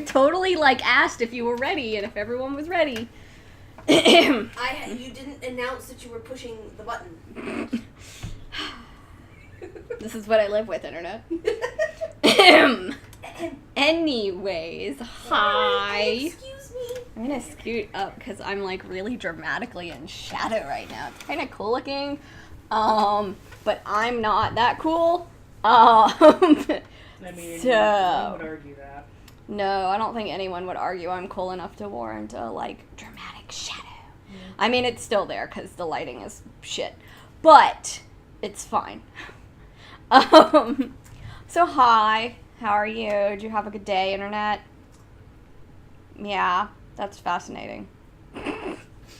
totally, asked if you were ready and if everyone was ready. You didn't announce that you were pushing the button. This is what I live with, Internet. Anyways, hi. Excuse me. I'm gonna scoot up because I'm, really dramatically in shadow right now. It's kind of cool looking, but I'm not that cool. I mean, no one would argue that. No, I don't think anyone would argue I'm cool enough to warrant a, dramatic shadow. Mm. I mean, it's still there because the lighting is shit. But it's fine. So hi. How are you? Did you have a good day, Internet? Yeah, that's fascinating.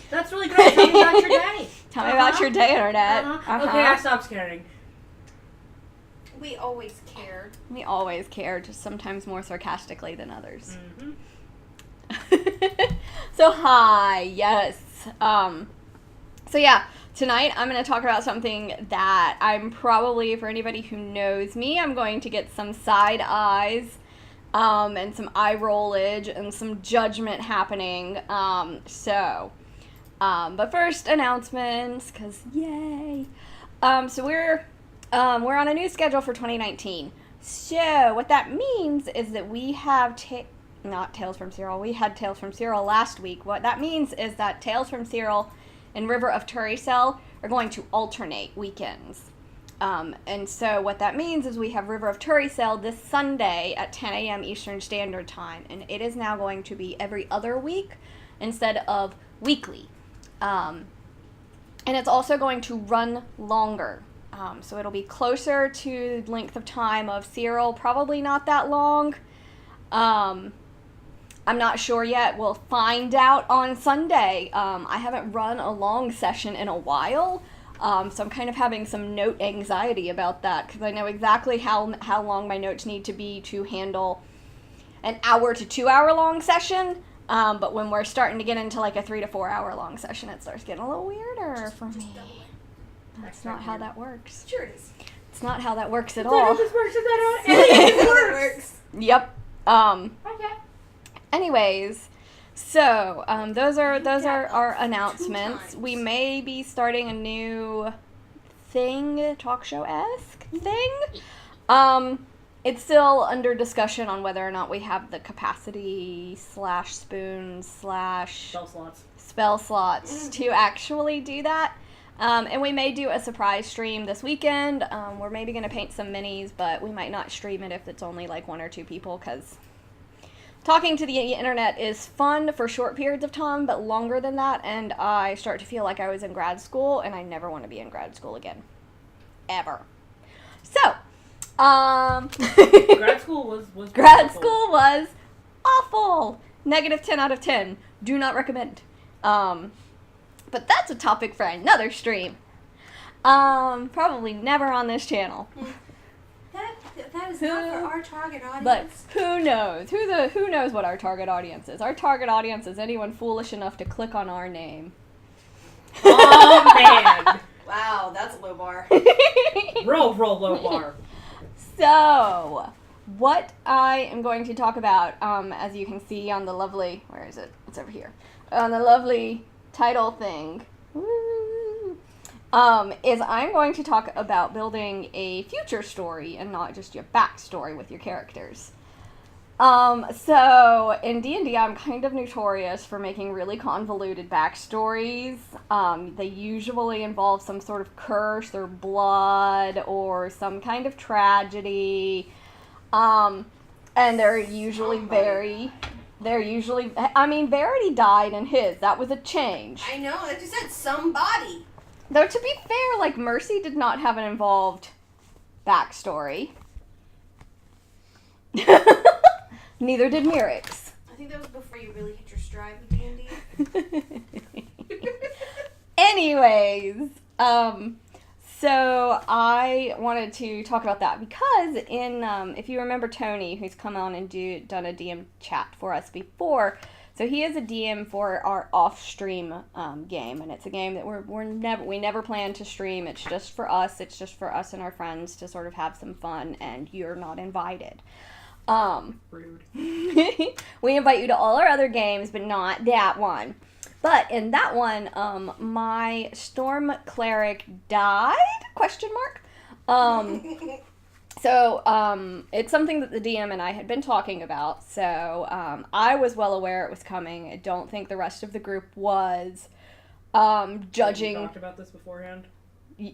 That's really great. Tell me about your day. Tell me about your day, Internet. Okay, I stopped caring. We always cared. We always care, just sometimes more sarcastically than others. Mm-hmm. So hi, yes. So yeah, tonight I'm going to talk about something that I'm probably, for anybody who knows me, I'm going to get some side eyes, and some eye rollage and some judgment happening. But first, announcements, because yay. So we're on a new schedule for 2019. So what that means is that we have not Tales from Cyril. We had Tales from Cyril last week. What that means is that Tales from Cyril and River of Turricell are going to alternate weekends. And so what that means is we have River of Turricell this Sunday at 10 a.m. Eastern Standard Time. And it is now going to be every other week instead of weekly. And it's also going to run longer. So it'll be closer to the length of time of Cyril, probably not that long. I'm not sure yet. We'll find out on Sunday. I haven't run a long session in a while, so I'm kind of having some note anxiety about that because I know exactly how long my notes need to be to handle an hour to 2 hour long session. But when we're starting to get into a 3 to 4 hour long session, it starts getting a little weirder for me. That's not how that works. Sure it is. It's not how that works at Is all. that how this works? Is that how it works? Yep. Okay. Anyways, so those are our announcements. We may be starting a new thing, talk show-esque thing. It's still under discussion on whether or not we have the capacity / spoons / spell slots to actually do that. And we may do a surprise stream this weekend. We're maybe going to paint some minis, but we might not stream it if it's only 1 or 2 people, because talking to the internet is fun for short periods of time, but longer than that, and I start to feel like I was in grad school, and I never want to be in grad school again. Ever. So, grad school was grad school was awful. -10 out of 10. Do not recommend. But that's a topic for another stream. Probably never on this channel. That is not for our target audience. But who knows? Who knows what our target audience is? Our target audience is anyone foolish enough to click on our name. Oh, man. Wow, that's a low bar. Real low bar. So, what I am going to talk about, as you can see on the lovely, where is it? It's over here. On the lovely title thing, is I'm going to talk about building a future story and not just your backstory with your characters. So in D&D, I'm kind of notorious for making really convoluted backstories. They usually involve some sort of curse or blood or some kind of tragedy. And they're usually Verity died in his. That was a change. I know, I just said somebody. Though, to be fair, Mercy did not have an involved backstory. Neither did Mirix. I think that was before you really hit your stride with D&D. Anyways, so I wanted to talk about that because if you remember Tony, who's come on and done a DM chat for us before, so he is a DM for our off-stream game, and it's a game that we never plan to stream. It's just for us. It's just for us and our friends to sort of have some fun, and you're not invited. Rude. We invite you to all our other games, but not that one. But in that one, my Storm Cleric died? Question mark. So, it's something that the DM and I had been talking about, so I was well aware it was coming. I don't think the rest of the group was. Judging... Have you talked about this beforehand?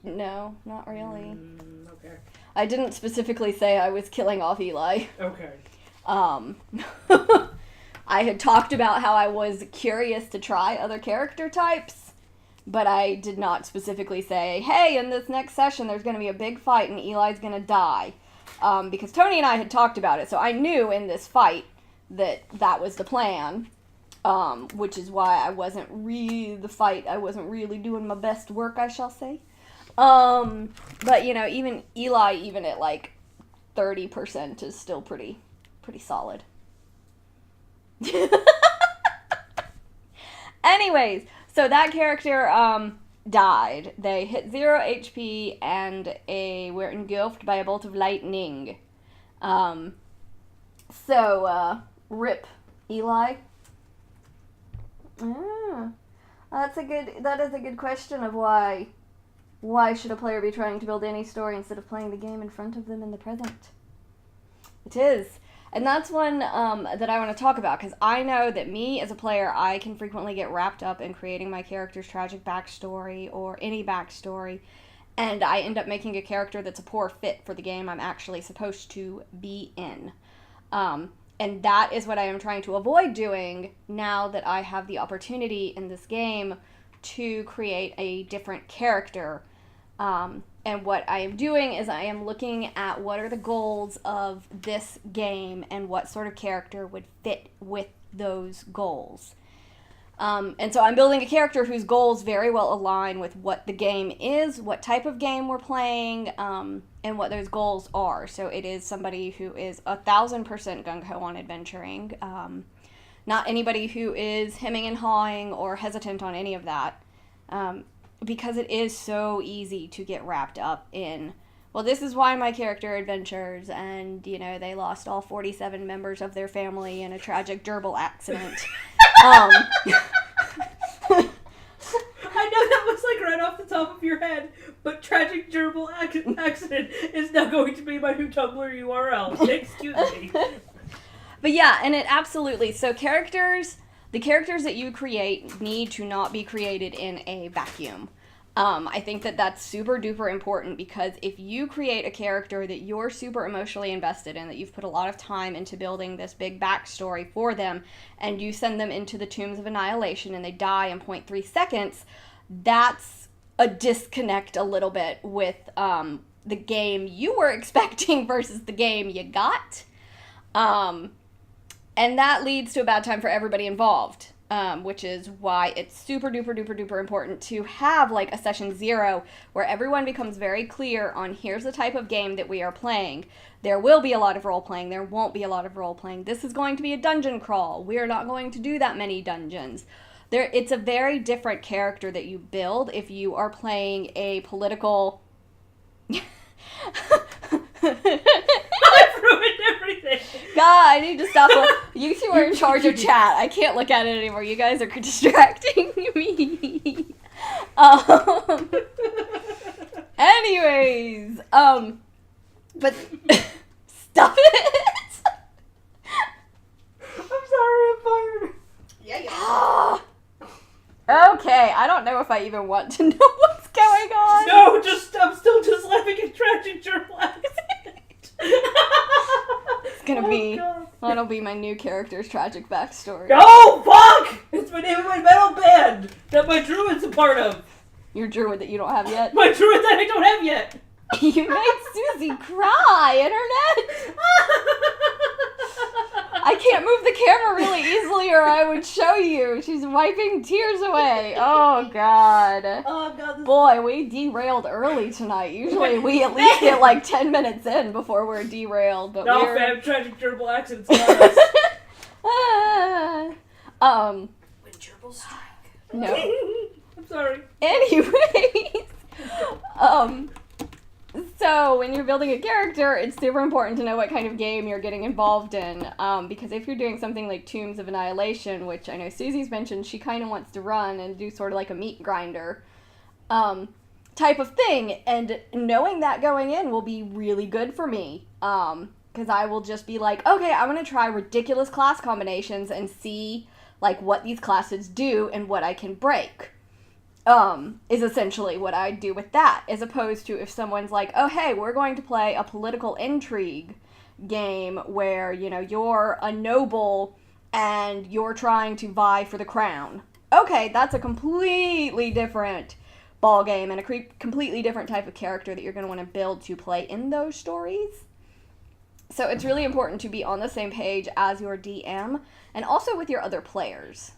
No, not really. Okay. I didn't specifically say I was killing off Eli. Okay. I had talked about how I was curious to try other character types, but I did not specifically say, hey, in this next session there's going to be a big fight and Eli's going to die. Because Tony and I had talked about it, so I knew in this fight that was the plan, which is why I wasn't really doing my best work, I shall say. But, you know, even Eli, even at like 30% is still pretty solid. Anyways, so that character died. They hit 0 HP and were engulfed by a bolt of lightning. Rip Eli. That is a good question of why should a player be trying to build any story instead of playing the game in front of them in the present? It is. And that's one that I want to talk about, because I know that me as a player, I can frequently get wrapped up in creating my character's tragic backstory or any backstory, and I end up making a character that's a poor fit for the game I'm actually supposed to be in. And that is what I am trying to avoid doing now that I have the opportunity in this game to create a different character. And what I am doing is I am looking at what are the goals of this game and what sort of character would fit with those goals. And so I'm building a character whose goals very well align with what the game is, what type of game we're playing, and what those goals are. So it is somebody who is 1,000% gung-ho on adventuring. Not anybody who is hemming and hawing or hesitant on any of that. Because it is so easy to get wrapped up in, well, this is why my character adventures, and, you know, they lost all 47 members of their family in a tragic gerbil accident. I know that was like right off the top of your head, but tragic gerbil accident is now going to be my new Tumblr URL. Excuse me. But yeah, and it absolutely, so the characters that you create need to not be created in a vacuum. I think that that's super duper important, because if you create a character that you're super emotionally invested in, that you've put a lot of time into building this big backstory for them, and you send them into the Tombs of Annihilation and they die in 0.3 seconds, that's a disconnect a little bit with the game you were expecting versus the game you got. And that leads to a bad time for everybody involved, which is why it's super duper duper duper important to have like a session 0 where everyone becomes very clear on here's the type of game that we are playing. There will be a lot of role playing. There won't be a lot of role playing. This is going to be a dungeon crawl. We are not going to do that many dungeons. It's a very different character that you build if you are playing a political... I've ruined everything. God, I need to stop. You two are in charge of chat. I can't look at it anymore. You guys are distracting me. Anyways, but stop it. I'm sorry, I'm fired. Yeah. Okay, I don't know if I even want to know what's going on. No, I'm still just laughing at tragic gerbil accident. It's gonna be, that'll be my new character's tragic backstory. No, fuck! It's my name of my metal band that my druid's a part of. Your druid that you don't have yet? My druid that I don't have yet. You made Susie cry, Internet! I can't move the camera really easily or I would show you. She's wiping tears away. Oh, God. Oh, God. Boy, we derailed early tonight. Usually we at least get like 10 minutes in before we're derailed. But no, fam, tragic gerbil accidents got us. When gerbils strike. No. I'm sorry. Anyways. So when you're building a character, it's super important to know what kind of game you're getting involved in, because if you're doing something like Tombs of Annihilation, which I know Susie's mentioned, she kind of wants to run and do sort of like a meat grinder type of thing, and knowing that going in will be really good for me, because I will just be like, okay, I'm going to try ridiculous class combinations and see like what these classes do and what I can break. Is essentially what I do with that, as opposed to if someone's like, oh, hey, we're going to play a political intrigue game where, you know, you're a noble and you're trying to vie for the crown. Okay, that's a completely different ball game and a completely different type of character that you're going to want to build to play in those stories. So it's really important to be on the same page as your DM and also with your other players.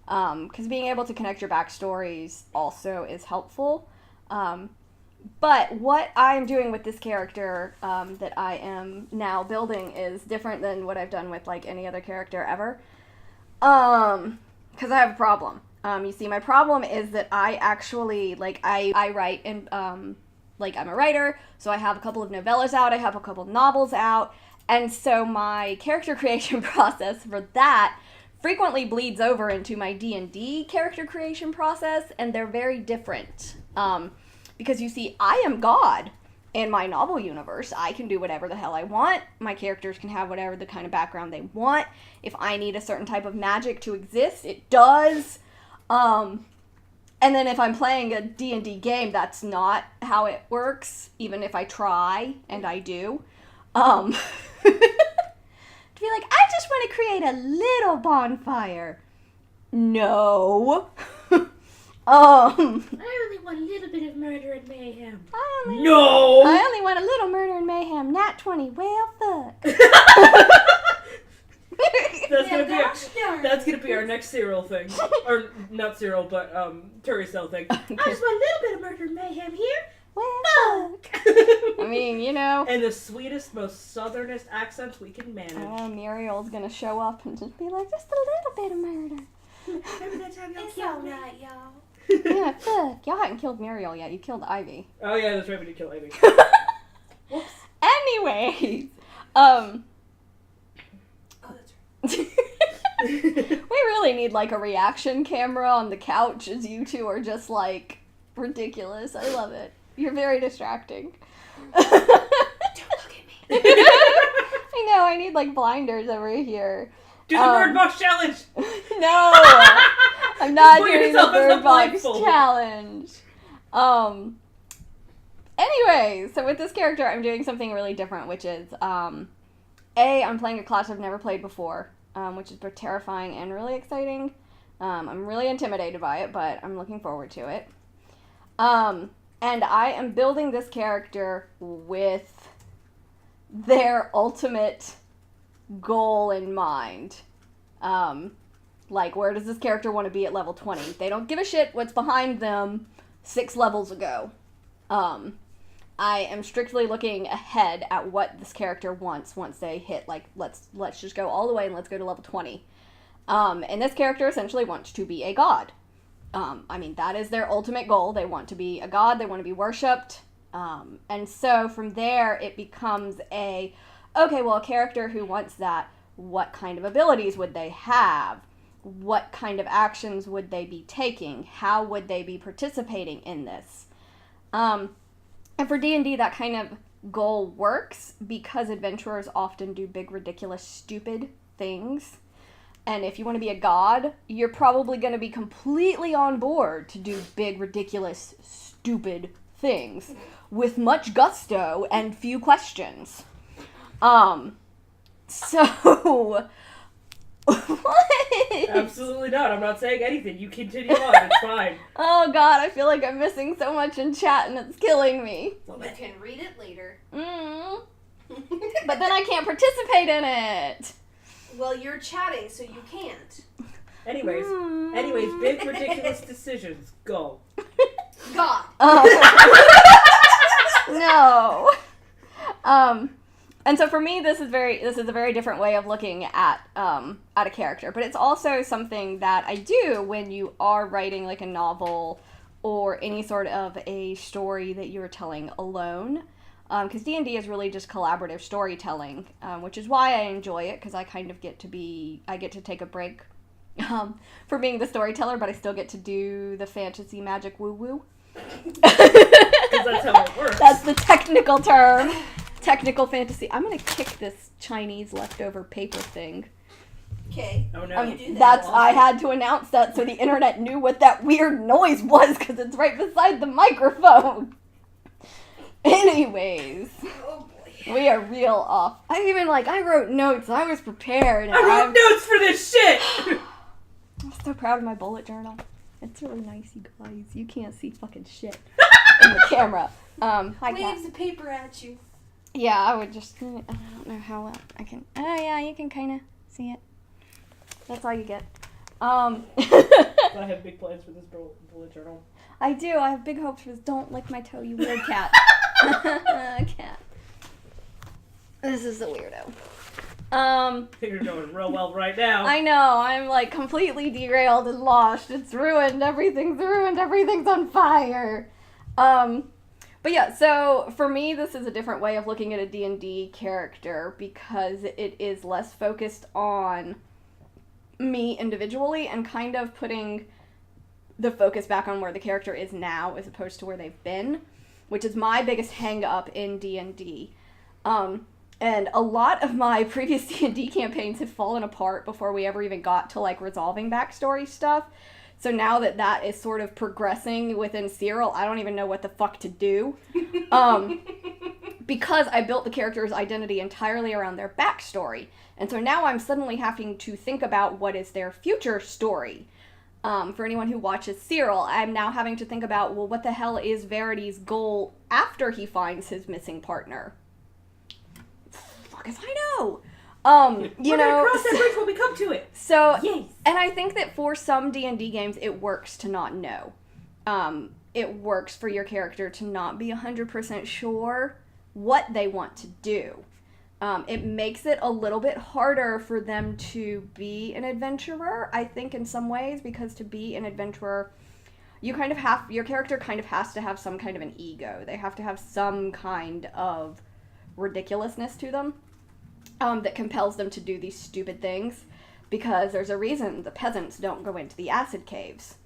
Because being able to connect your backstories also is helpful. But what I'm doing with this character that I am now building is different than what I've done with, like, any other character ever. Because I have a problem. You see, my problem is that I actually, like, I write, and, like, I'm a writer, so I have a couple of novellas out, I have a couple of novels out, and so my character creation process for that frequently bleeds over into my D&D character creation process, and they're very different. Because you see, I am God in my novel universe. I can do whatever the hell I want. My characters can have whatever the kind of background they want. If I need a certain type of magic to exist, it does. And then if I'm playing a D&D game, that's not how it works, even if I try, and I do. To be like, I just want to create a little bonfire. No. I only want a little bit of murder and mayhem. I only want a little murder and mayhem. Nat 20. Well, fuck. That's gonna be our next serial thing, or not serial, but Turi Cell thing. I just want a little bit of murder and mayhem here. Well, fuck. I mean, you know. And the sweetest, most southernest accents we can manage. Muriel's gonna show up and just be like, just a little bit of murder. Remember that time y'all killed me? Right, y'all. Yeah, fuck. Y'all haven't killed Muriel yet. You killed Ivy. Oh yeah, that's right. We did kill Ivy. Whoops. Anyways, Oh, that's right. we really need like a reaction camera on the couch as you two are just like ridiculous. I love it. You're very distracting. Don't look at me. I know. I need like blinders over here. Do the Bird Box challenge. No, I'm not doing the Bird Box blindfold. challenge. Anyway, so with this character, I'm doing something really different, which is I'm playing a class I've never played before, which is both terrifying and really exciting. I'm really intimidated by it, but I'm looking forward to it. And I am building this character with their ultimate goal in mind. Like, where does this character want to be at level 20? They don't give a shit what's behind them 6 levels ago. I am strictly looking ahead at what this character wants once they hit, like, let's just go all the way and let's go to level 20. And this character essentially wants to be a god. I mean, that is their ultimate goal. They want to be a god. They want to be worshipped. And so from there, it becomes okay, well, a character who wants that, what kind of abilities would they have? What kind of actions would they be taking? How would they be participating in this? And for D&D, that kind of goal works because adventurers often do big, ridiculous, stupid things. And if you want to be a god, you're probably going to be completely on board to do big, ridiculous, stupid things with much gusto and few questions. So, what? Absolutely not. I'm not saying anything. You continue on. It's fine. Oh god, I feel like I'm missing so much in chat and it's killing me. Well, you can read it later. But then I can't participate in it. Well, you're chatting, so you can't. Anyways, big ridiculous decisions. Go. God. No. And so for me, this is a very different way of looking at a character, but it's also something that I do when you are writing like a novel or any sort of a story that you're telling alone. Because D&D is really just collaborative storytelling, which is why I enjoy it, because I kind of get to take a break for being the storyteller, but I still get to do the fantasy magic woo-woo. Because that's how it works. That's the technical term. Technical fantasy. I'm going to kick this Chinese leftover paper thing. Okay. Oh no. You do that. I had to announce that so the internet knew what that weird noise was, because it's right beside the microphone. Anyways. Oh boy. We are real off. I wrote notes. I was prepared. I wrote notes for this shit! I'm so proud of my bullet journal. It's really nice, you guys. You can't see fucking shit in the camera. Hi, Kat. Waves the paper at you. Yeah, I would just... I don't know how well I can... Oh, yeah, you can kind of see it. That's all you get. I have big plans for this bullet journal. I do. I have big hopes for this. Don't lick my toe, you weird cat. Cat. This is a weirdo. You're going real well right now. I know. I'm like completely derailed and lost. It's ruined. Everything's ruined. Everything's on fire. But yeah, so for me, this is a different way of looking at a D&D character because it is less focused on me individually and kind of putting the focus back on where the character is now as opposed to where they've been, which is my biggest hang-up in D&D. And a lot of my previous D&D campaigns had fallen apart before we ever even got to, like, resolving backstory stuff. So now that is sort of progressing within Cyril, I don't even know what the fuck to do. Because I built the character's identity entirely around their backstory. And so now I'm suddenly having to think about what is their future story. For anyone who watches Cyril, I'm now having to think about, well, what the hell is Verity's goal after he finds his missing partner? Fuck if I know. We're gonna cross that bridge when we come to it. So, yes. And I think that for some D&D games, it works to not know. It works for your character to not be 100% sure what they want to do. It makes it a little bit harder for them to be an adventurer, I think, in some ways, because to be an adventurer, your character kind of has to have some kind of an ego. They have to have some kind of ridiculousness to them that compels them to do these stupid things, because there's a reason the peasants don't go into the acid caves.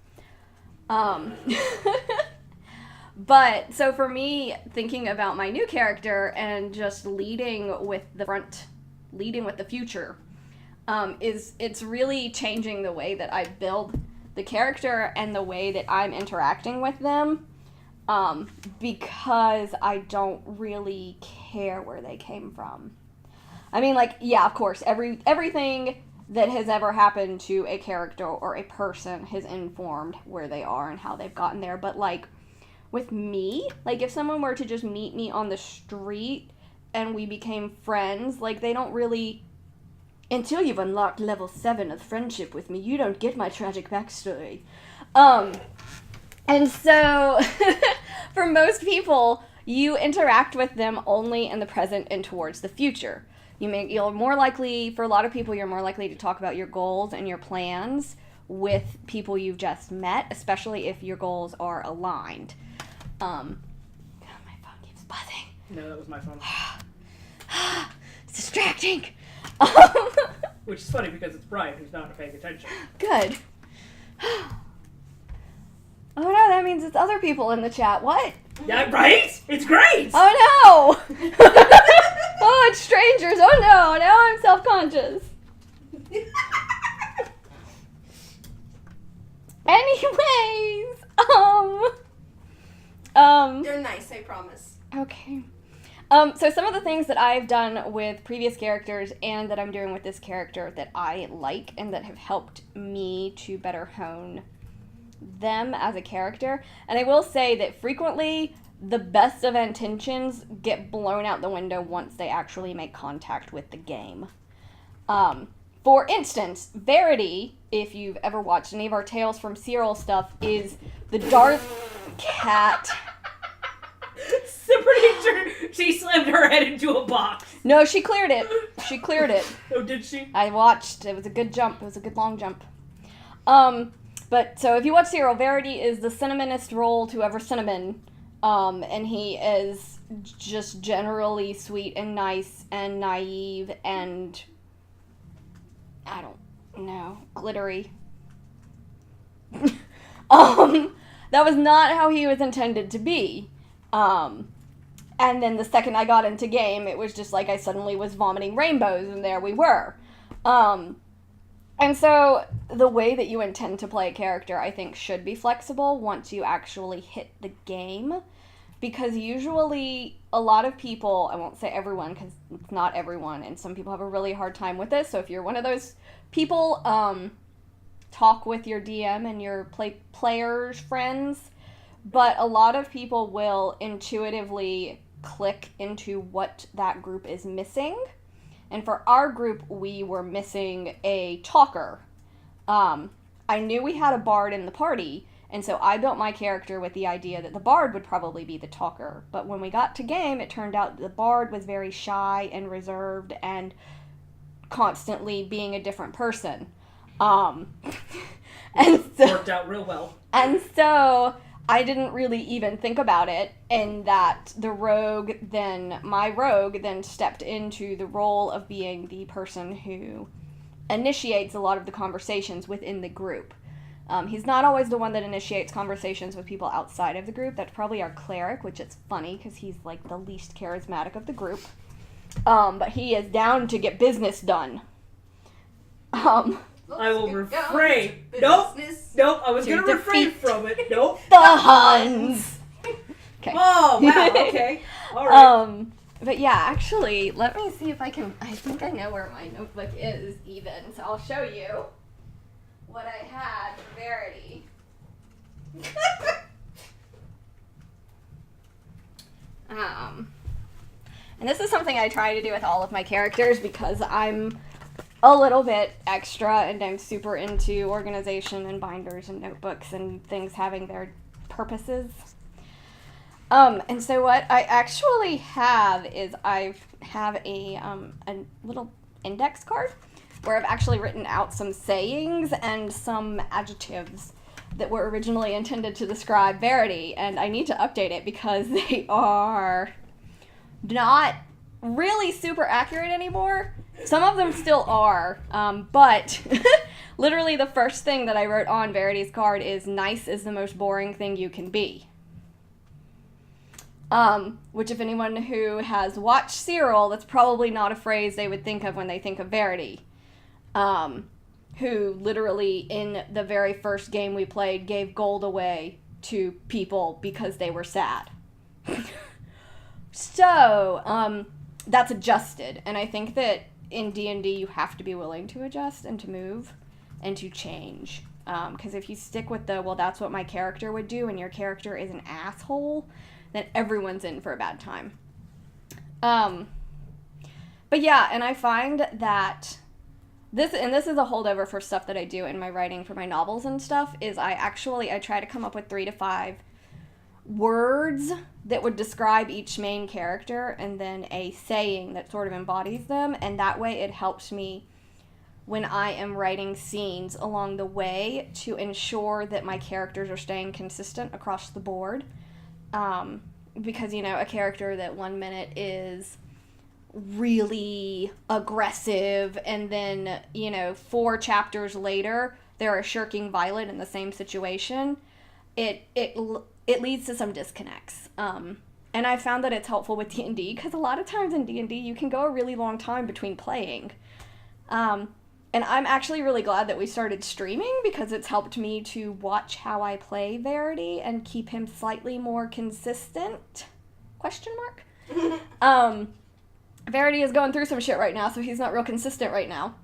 But, so for me, thinking about my new character and just leading with the future, it's really changing the way that I build the character and the way that I'm interacting with them, because I don't really care where they came from. I mean, like, yeah, of course, everything that has ever happened to a character or a person has informed where they are and how they've gotten there, but, like, with me, like, if someone were to just meet me on the street and we became friends, like, they don't really... Until you've unlocked level 7 of friendship with me, you don't get my tragic backstory. And so, for most people, you interact with them only in the present and towards the future. You're more likely, for a lot of people, you're more likely to talk about your goals and your plans with people you've just met, especially if your goals are aligned. God, my phone keeps buzzing. No, that was my phone. It's distracting. Which is funny because it's Brian who's not paying attention. Good. Oh no, that means it's other people in the chat. What? Yeah, right? It's great! Oh no! Oh, it's strangers. Oh no, now I'm self-conscious. Anyways, They're nice, I promise. Okay. So some of the things that I've done with previous characters and that I'm doing with this character that I like and that have helped me to better hone them as a character. And I will say that frequently the best of intentions get blown out the window once they actually make contact with the game. For instance, Verity, if you've ever watched any of our Tales from Cyril stuff, is the Darth cat. I'm pretty sure she slammed her head into a box. No, she cleared it. She cleared it. Oh, did she? I watched. It was a good jump. It was a good long jump. But, so if you watch Cyril, Verity is the cinnamonest roll to ever cinnamon. And he is just generally sweet and nice and naive and, I don't know, glittery. That was not how he was intended to be. And then the second I got into game, it was just like I suddenly was vomiting rainbows, and there we were. And so the way that you intend to play a character, I think, should be flexible once you actually hit the game. Because usually a lot of people, I won't say everyone because it's not everyone, and some people have a really hard time with this. So if you're one of those people, talk with your DM and your players' friends. But a lot of people will intuitively click into what that group is missing. And for our group, we were missing a talker. I knew we had a bard in the party, and so I built my character with the idea that the bard would probably be the talker. But when we got to game, it turned out the bard was very shy and reserved and constantly being a different person. And so, worked out real well. And so I didn't really even think about it, and that my rogue then stepped into the role of being the person who initiates a lot of the conversations within the group. He's not always the one that initiates conversations with people outside of the group. That's probably our cleric, which is funny because he's like the least charismatic of the group. But he is down to get business done. I will refrain. Nope. I was going to refrain from it. Nope. The Huns. Okay. Oh, wow. Okay. All right. But yeah, actually, let me see if I think I know where my notebook is even, so I'll show you what I had for Verity. And this is something I try to do with all of my characters because I'm a little bit extra and I'm super into organization and binders and notebooks and things having their purposes. And so what I actually have is I have a little index card where I've actually written out some sayings and some adjectives that were originally intended to describe Verity, and I need to update it because they are not really super accurate anymore. Some of them still are, but literally the first thing that I wrote on Verity's card is nice is the most boring thing you can be. Which if anyone who has watched Cyril, that's probably not a phrase they would think of when they think of Verity. Who literally in the very first game we played gave gold away to people because they were sad. So, that's adjusted, and I think that in D&D you have to be willing to adjust and to move and to change. Because if you stick with well, that's what my character would do, and your character is an asshole, then everyone's in for a bad time. But yeah, and I find that this is a holdover for stuff that I do in my writing for my novels and stuff, is I try to come up with 3 to 5 words that would describe each main character and then a saying that sort of embodies them, and that way it helps me when I am writing scenes along the way to ensure that my characters are staying consistent across the board. Because, a character that 1 minute is really aggressive and then, 4 chapters later they're a shirking violet in the same situation, it leads to some disconnects. And I found that it's helpful with D&D because a lot of times in D&D you can go a really long time between playing. And I'm actually really glad that we started streaming because it's helped me to watch how I play Verity and keep him slightly more consistent? ? Verity is going through some shit right now, so he's not real consistent right now.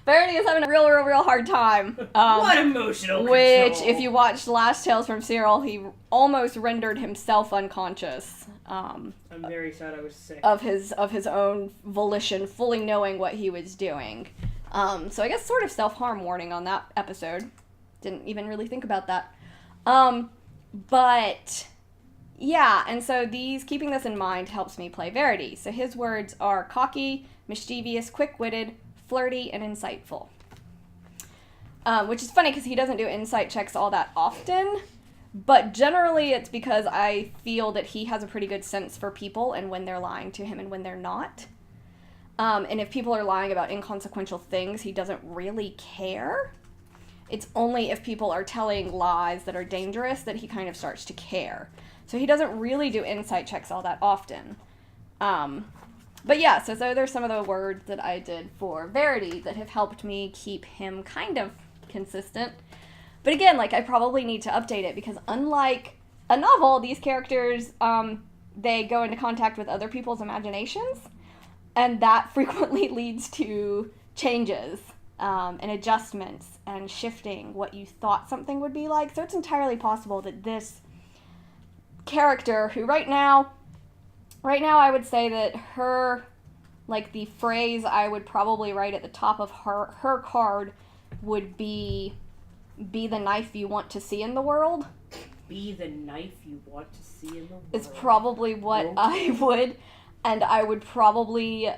Verity is having a real hard time. What emotional control. Which, if you watched Last Tales from Cyril, he almost rendered himself unconscious. I'm very sad I was sick. Of his own volition, fully knowing what he was doing. So I guess sort of self-harm warning on that episode. Didn't even really think about that. But yeah, and so keeping this in mind helps me play Verity. So his words are cocky, mischievous, quick-witted, flirty, and insightful. Which is funny because he doesn't do insight checks all that often, But generally it's because I feel that he has a pretty good sense for people and when they're lying to him and when they're not. And if people are lying about inconsequential things, he doesn't really care. It's only if people are telling lies that are dangerous that he kind of starts to care. So he doesn't really do insight checks all that often. But yeah, so there's some of the words that I did for Verity that have helped me keep him kind of consistent. But again, like, I probably need to update it because unlike a novel, these characters, they go into contact with other people's imaginations, and that frequently leads to changes and adjustments and shifting what you thought something would be like. So it's entirely possible that this character, who right now I would say that her, like, the phrase I would probably write at the top of her card would be the knife you want to see in the world. Be the knife you want to see in the world. Is probably what I would. And I would probably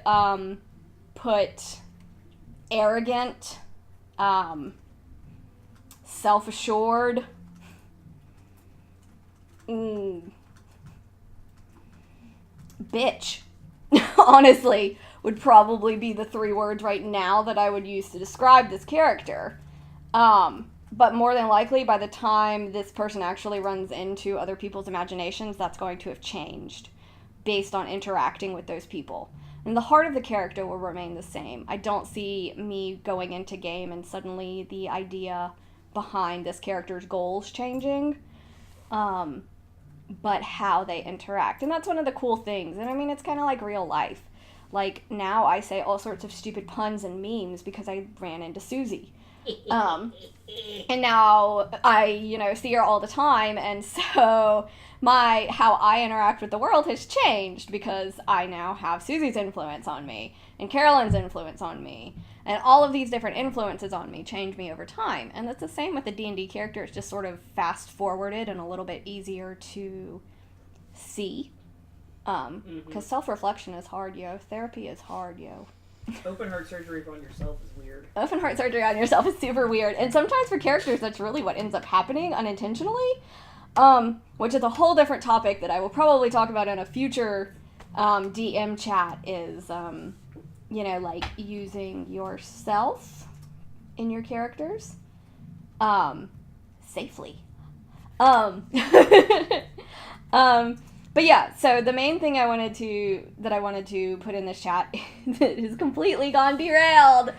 put arrogant, self-assured, bitch, honestly, would probably be the 3 words right now that I would use to describe this character. But more than likely, by the time this person actually runs into other people's imaginations, that's going to have changed based on interacting with those people. And the heart of the character will remain the same. I don't see me going into game and suddenly the idea behind this character's goals changing, but how they interact. And that's one of the cool things. And I mean, it's kind of like real life. Like, now I say all sorts of stupid puns and memes because I ran into Susie. And now I, see her all the time, and so how I interact with the world has changed because I now have Susie's influence on me, and Carolyn's influence on me, and all of these different influences on me change me over time. And that's the same with the D&D character. It's just sort of fast-forwarded and a little bit easier to see. Because self-reflection is hard, yo. Therapy is hard, yo. Open heart surgery on yourself is weird. Open heart surgery on yourself is super weird. And sometimes for characters, that's really what ends up happening unintentionally. Which is a whole different topic that I will probably talk about in a future DM chat is, like using yourself in your characters safely. But yeah, so the main thing I wanted to put in this chat that has completely gone derailed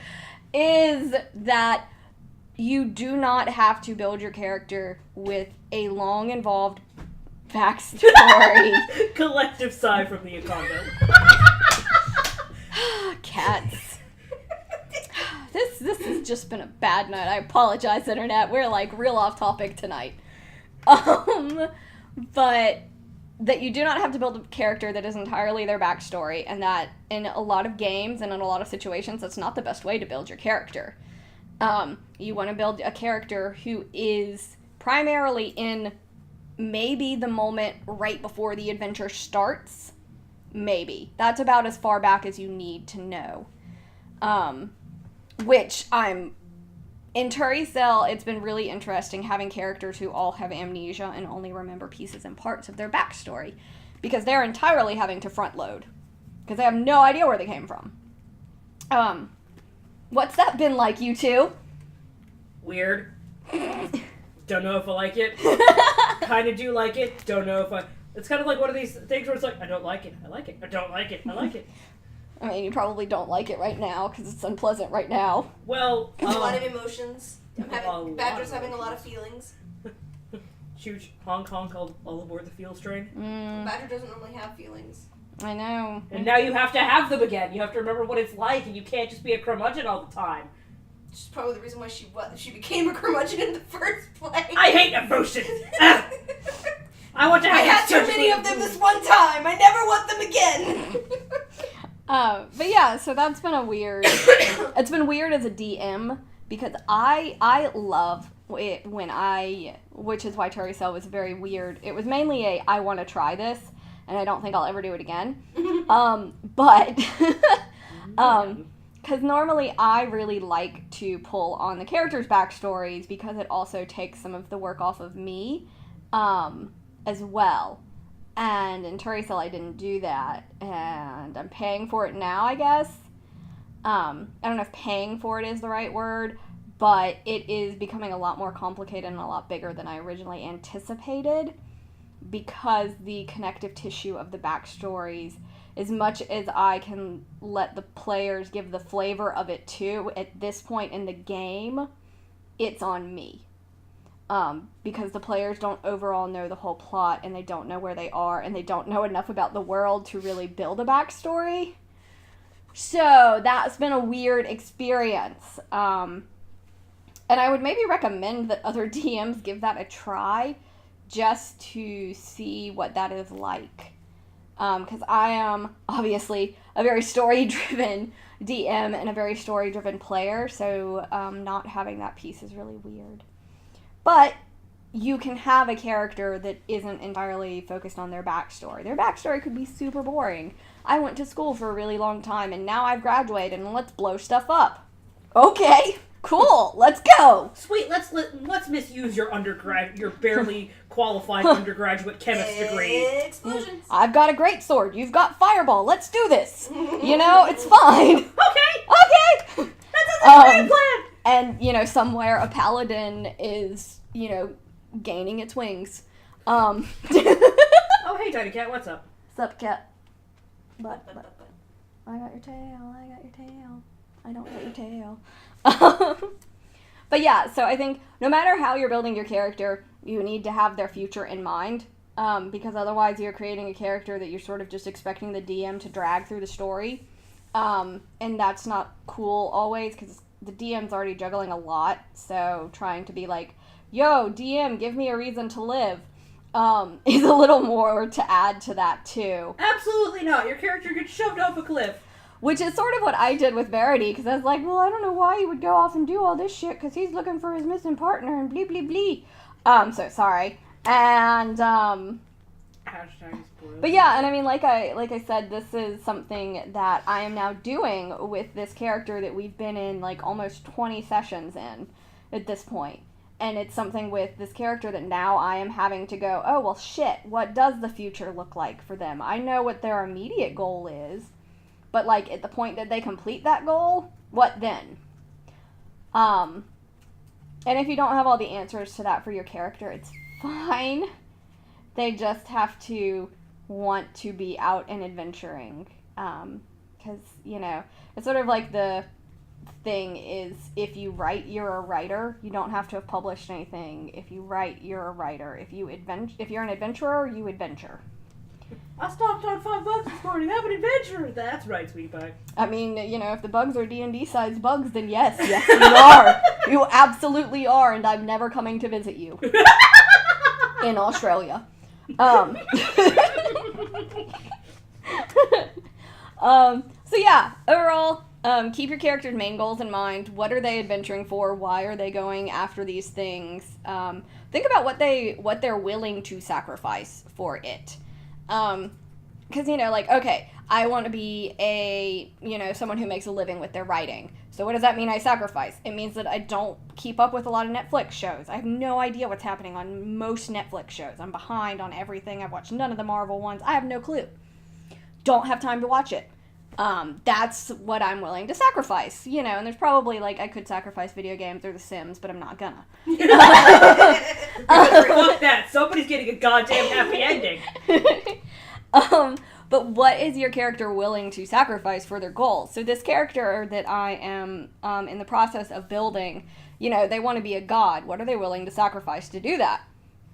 is that you do not have to build your character with a long, involved backstory. Collective sigh from the Akando. Cats. This has just been a bad night. I apologize, Internet. We're like real off topic tonight. But that you do not have to build a character that is entirely their backstory, and that in a lot of games and in a lot of situations, that's not the best way to build your character. You want to build a character who is primarily in maybe the moment right before the adventure starts. Maybe. That's about as far back as you need to know. In Turi Cell, it's been really interesting having characters who all have amnesia and only remember pieces and parts of their backstory, because they're entirely having to front load, because they have no idea where they came from. What's that been like, you two? Weird. Don't know if I like it. Kind of do like it. Don't know if I... It's kind of like one of these things where it's like, I don't like it. I like it. I don't like it. I like it. I mean, you probably don't like it right now, because it's unpleasant right now. Well, a lot of emotions. Badger's having a lot of feelings. Huge honk honk all aboard the fuel train. Badger doesn't normally have feelings. I know. And now you have to have them again. You have to remember what it's like, and you can't just be a curmudgeon all the time. Which is probably the reason why she became a curmudgeon in the first place. I hate emotions! I want to have I had too many of them this one time. I never want them again. But yeah, so that's been it's been weird as a DM, because I love it which is why Turi Cell was very weird. It was mainly I want to try this, and I don't think I'll ever do it again. But, because normally I really like to pull on the characters' backstories, because it also takes some of the work off of me, as well. And in Turriesel, I didn't do that, and I'm paying for it now, I guess. I don't know if paying for it is the right word, but it is becoming a lot more complicated and a lot bigger than I originally anticipated, because the connective tissue of the backstories, as much as I can let the players give the flavor of it too, at this point in the game, it's on me. Because the players don't overall know the whole plot, and they don't know where they are, and they don't know enough about the world to really build a backstory. So that's been a weird experience. And I would maybe recommend that other DMs give that a try, just to see what that is like. Because I am obviously a very story-driven DM and a very story-driven player, so not having that piece is really weird. But you can have a character that isn't entirely focused on their backstory. Their backstory could be super boring. I went to school for a really long time, and now I've graduated, and let's blow stuff up. Okay, cool, let's go. Sweet, let's misuse your your barely qualified undergraduate chemist degree. Explosions. I've got a great sword. You've got fireball. Let's do this. You know, it's fine. Okay. Okay. That sounds like a great plan. And, somewhere a paladin is, gaining its wings. Oh, hey, Tiny Cat, what's up? Sup, cat? But, I got your tail, I don't got your tail. But yeah, so I think no matter how you're building your character, you need to have their future in mind. Because otherwise you're creating a character that you're sort of just expecting the DM to drag through the story. And that's not cool always, because the DM's already juggling a lot, so trying to be like, yo, DM, give me a reason to live, is a little more to add to that, too. Absolutely not. Your character gets shoved off a cliff. Which is sort of what I did with Verity, because I was like, well, I don't know why he would go off and do all this shit, because he's looking for his missing partner, and blee, blee, blee. So sorry. And, but yeah, and I mean, like I said, this is something that I am now doing with this character that we've been in, like, almost 20 sessions in at this point. And it's something with this character that now I am having to go, oh, well, shit, what does the future look like for them? I know what their immediate goal is, but, like, at the point that they complete that goal, what then? And if you don't have all the answers to that for your character, it's fine. They just have to want to be out and adventuring. Because, it's sort of like the thing is, if you write, you're a writer. You don't have to have published anything. If you write, you're a writer. If you're an adventurer, you adventure. I stopped on $5 this morning. I'm an adventurer. That's right, sweetie pie. I mean, if the bugs are D&D sized bugs, then yes, you are. You absolutely are, and I'm never coming to visit you. In Australia. So yeah, overall, keep your character's main goals in mind. What are they adventuring for? Why are they going after these things? Think about what they're willing to sacrifice for it. Because, okay, I want to be someone who makes a living with their writing. So what does that mean I sacrifice? It means that I don't keep up with a lot of Netflix shows. I have no idea what's happening on most Netflix shows. I'm behind on everything. I've watched none of the Marvel ones. I have no clue. Don't have time to watch it. That's what I'm willing to sacrifice, and there's probably, I could sacrifice video games or The Sims, but I'm not gonna. Fuck that. Somebody's getting a goddamn happy ending. But what is your character willing to sacrifice for their goals? So this character that I am in the process of building, they want to be a god. What are they willing to sacrifice to do that?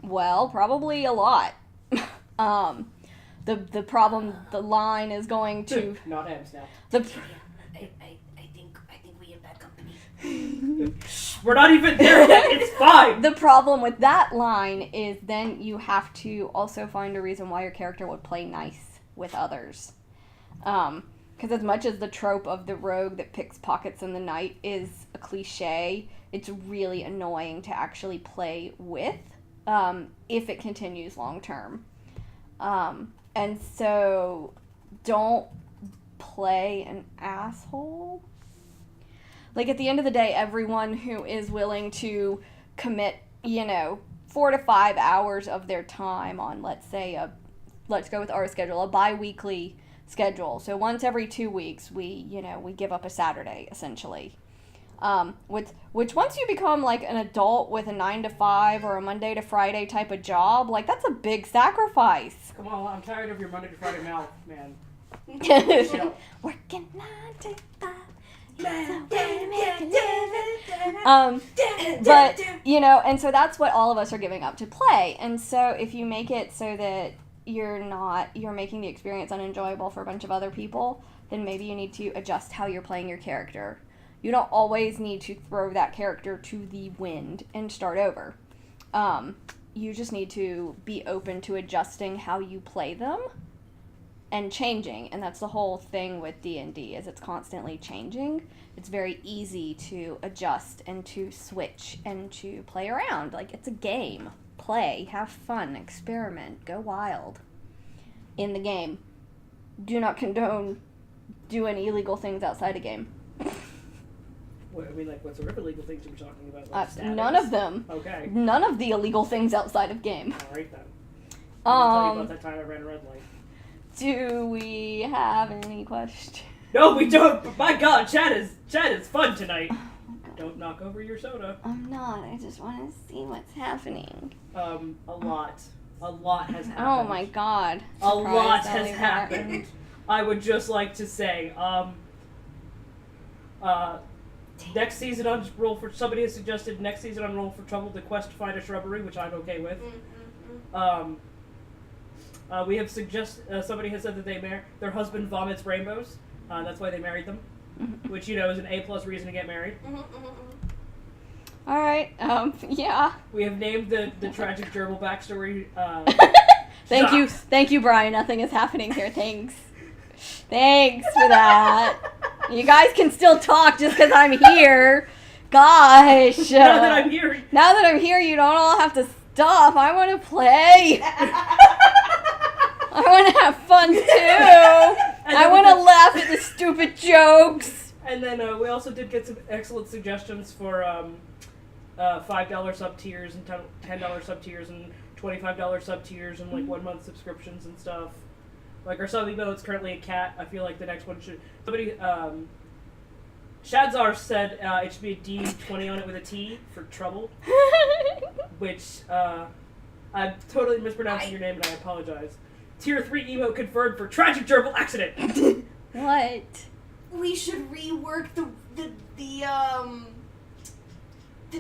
Well, probably a lot. The problem, the line is going to... Not M's now. I think we in bad company. We're not even there yet. It's fine. The problem with that line is then you have to also find a reason why your character would play nice with others. Because as much as the trope of the rogue that picks pockets in the night is a cliche, it's really annoying to actually play with if it continues long term. And so don't play an asshole. At the end of the day, everyone who is willing to commit, 4 to 5 hours of their time on, let's go with our schedule, a bi-weekly schedule. So once every 2 weeks, we give up a Saturday, essentially. Which once you become like an adult with a 9 to 5 or a Monday to Friday type of job, like that's a big sacrifice. Come on, I'm tired of your Monday to Friday mouth, man. Working 9 to 5. But, and so that's what all of us are giving up to play. And so if you make it so that you're making the experience unenjoyable for a bunch of other people, then maybe you need to adjust how you're playing your character. You don't always need to throw that character to the wind and start over. You just need to be open to adjusting how you play them and changing. And that's the whole thing with D&D, is it's constantly changing. It's very easy to adjust and to switch and to play around. Like, it's a game. Play, have fun, experiment, go wild in the game. Do not condone doing illegal things outside a game. I mean, like, what sort of illegal things are we talking about? Like None of them. Okay. None of the illegal things outside of game. All right, then. I'll tell you about that time I ran a red light. Do we have any questions? No, we don't. But my God, chat is fun tonight. Don't knock over your soda. I'm not. I just want to see what's happening. A lot has happened. Oh my God. A lot has happened. I would just like to say, next season on Roll for, somebody has suggested next season on Roll for Trouble, the quest to find a shrubbery, which I'm okay with. We have somebody has said that their husband vomits rainbows. That's why they married them, which, is an A+ reason to get married. All right. Yeah. We have named the tragic gerbil backstory. Thank you, Brian. Nothing is happening here. Thanks for that. You guys can still talk just because I'm here. Gosh. Now that I'm here, you don't all have to stop. I want to play. I want to have fun too. I want to laugh at the stupid jokes. And then we also did get some excellent suggestions for $5 sub tiers and $10 sub tiers and $25 sub tiers and like 1 month subscriptions and stuff. Like our sub, even though it's currently a cat, I feel like the next one should. Somebody, Shadzar said it should be a D20 on it with a T for trouble, which I'm totally mispronouncing your name and I apologize. Tier 3 emote confirmed for tragic gerbil accident. What? We should rework the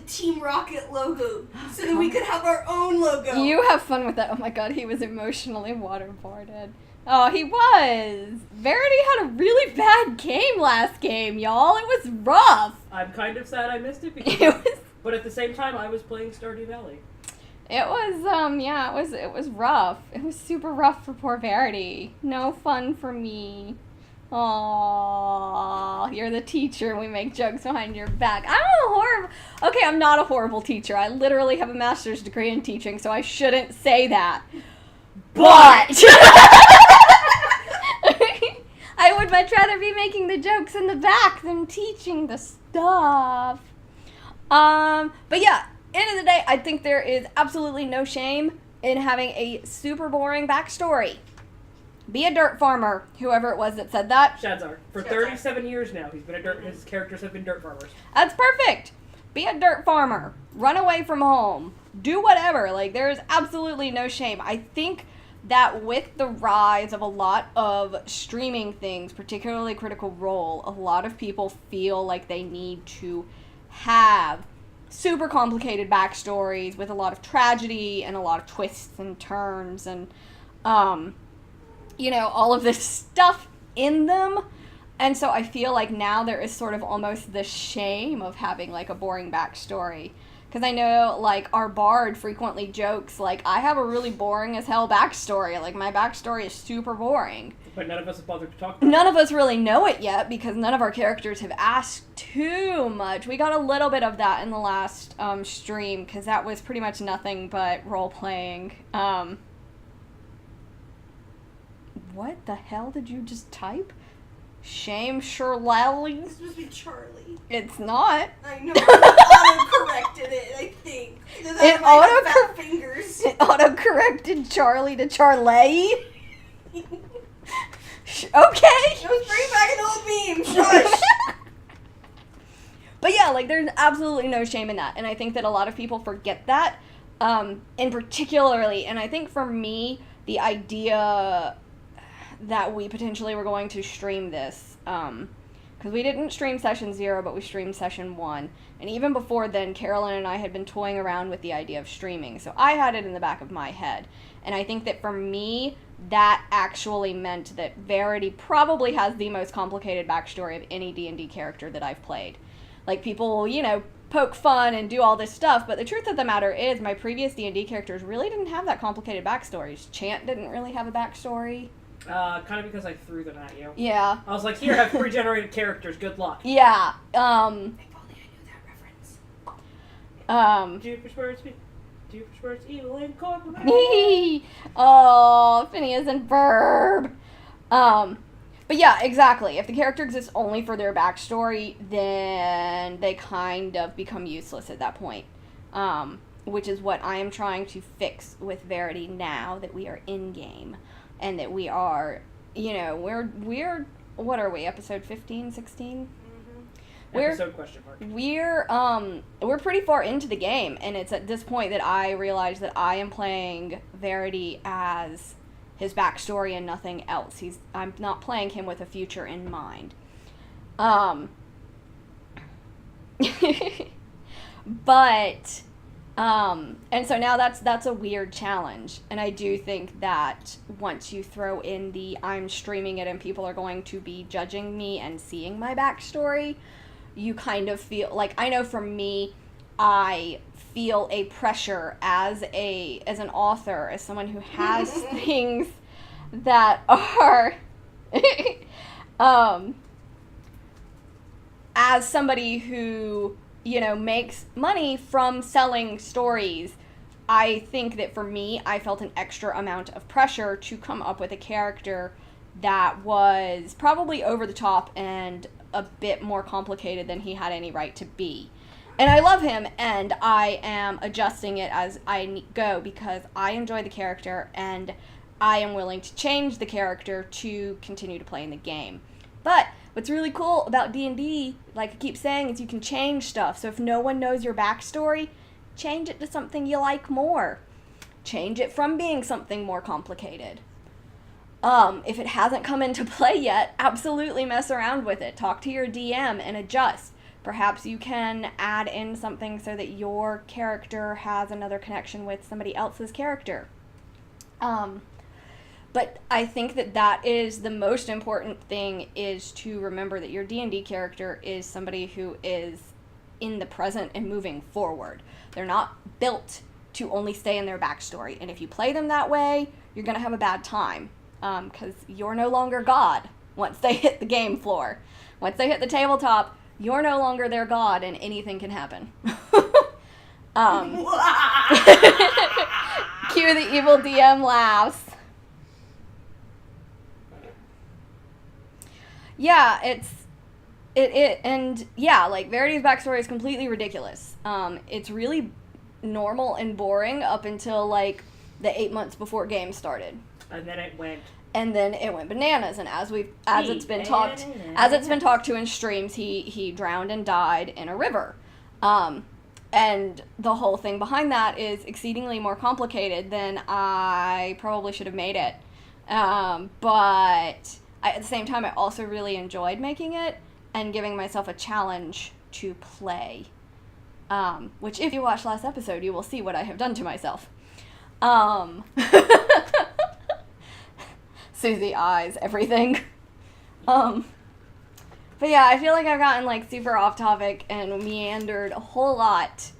Team Rocket logo so that we could have our own logo. You have fun with that. Oh my God, he was emotionally waterboarded. Oh, he was. Verity had a really bad game last game, y'all. It was rough. I'm kind of sad I missed it but at the same time, I was playing Stardew Valley. It was, it was rough. It was super rough for poor Verity. No fun for me. Aww, you're the teacher and we make jokes behind your back. I'm not a horrible teacher. I literally have a master's degree in teaching, so I shouldn't say that. But I would much rather be making the jokes in the back than teaching the stuff. But yeah, end of the day, I think there is absolutely no shame in having a super boring backstory. Be a dirt farmer, whoever it was that said that. Shadzar. For 37 years now, his characters have been dirt farmers. That's perfect. Be a dirt farmer. Run away from home. Do whatever. Like, there's absolutely no shame. I think that with the rise of a lot of streaming things, particularly Critical Role, a lot of people feel like they need to have super complicated backstories with a lot of tragedy and a lot of twists and turns and, all of this stuff in them. And so I feel like now there is sort of almost the shame of having, like, a boring backstory. Because I know, like, our bard frequently jokes, like, I have a really boring as hell backstory. Like, my backstory is super boring. But none of us have bothered to talk about it. None of us really know it yet because none of our characters have asked too much. We got a little bit of that in the last stream because that was pretty much nothing but role-playing. What the hell did you just type? Shame Shirley. It's supposed to be Charlie. It's not. I know. Auto-corrected it, I think. It fat fingers. It auto-corrected Charlie to Charley. Okay. It was bringing back an old meme. Shush. But yeah, like, there's absolutely no shame in that. And I think that a lot of people forget that. And particularly, and I think for me, the idea that we potentially were going to stream this, because we didn't stream session 0, but we streamed session 1. And even before then, Carolyn and I had been toying around with the idea of streaming. So I had it in the back of my head. And I think that for me, that actually meant that Verity probably has the most complicated backstory of any D&D character that I've played. Like, people will, you know, poke fun and do all this stuff, but the truth of the matter is my previous D&D characters really didn't have that complicated backstories. Chant didn't really have a backstory. Kind of because I threw them at you. Yeah. I was like, here, have pre-generated characters, good luck. Yeah. If only I knew that reference. Jupiter's birds, evil incorporated. Oh, Phineas and Ferb. But yeah, exactly. If the character exists only for their backstory, then they kind of become useless at that point. Which is what I am trying to fix with Verity now that we are in-game. And that we are, you know, we're what are we, episode 15, 16? Episode question mark. We're pretty far into the game, and it's at this point that I realize that I am playing Verity as his backstory and nothing else. I'm not playing him with a future in mind. But and so now that's a weird challenge, and I do think that once you throw in the I'm streaming it and people are going to be judging me and seeing my backstory, you kind of feel like, I know for me, I feel a pressure as an author, as someone who has things that are as somebody who, you know, makes money from selling stories. I think that for me, I felt an extra amount of pressure to come up with a character that was probably over the top and a bit more complicated than he had any right to be. And I love him, and I am adjusting it as I go because I enjoy the character, and I am willing to change the character to continue to play in the game. But what's really cool about D&D, like I keep saying, is you can change stuff. So if no one knows your backstory, change it to something you like more. Change it from being something more complicated. If it hasn't come into play yet, absolutely mess around with it. Talk to your DM and adjust. Perhaps you can add in something so that your character has another connection with somebody else's character. But I think that is the most important thing, is to remember that your D&D character is somebody who is in the present and moving forward. They're not built to only stay in their backstory. And if you play them that way, you're going to have a bad time. Because you're no longer God once they hit the game floor. Once they hit the tabletop, you're no longer their God, and anything can happen. Cue the evil DM laughs. Yeah, and yeah, like, Verity's backstory is completely ridiculous. It's really normal and boring up until, like, the 8 months before game started. And then it went bananas, and as it's been talked to in streams, he drowned and died in a river. And the whole thing behind that is exceedingly more complicated than I probably should have made it. But at the same time, I also really enjoyed making it and giving myself a challenge to play. Which, if you watched last episode, you will see what I have done to myself. Susie eyes everything. But yeah, I feel like I've gotten, like, super off topic and meandered a whole lot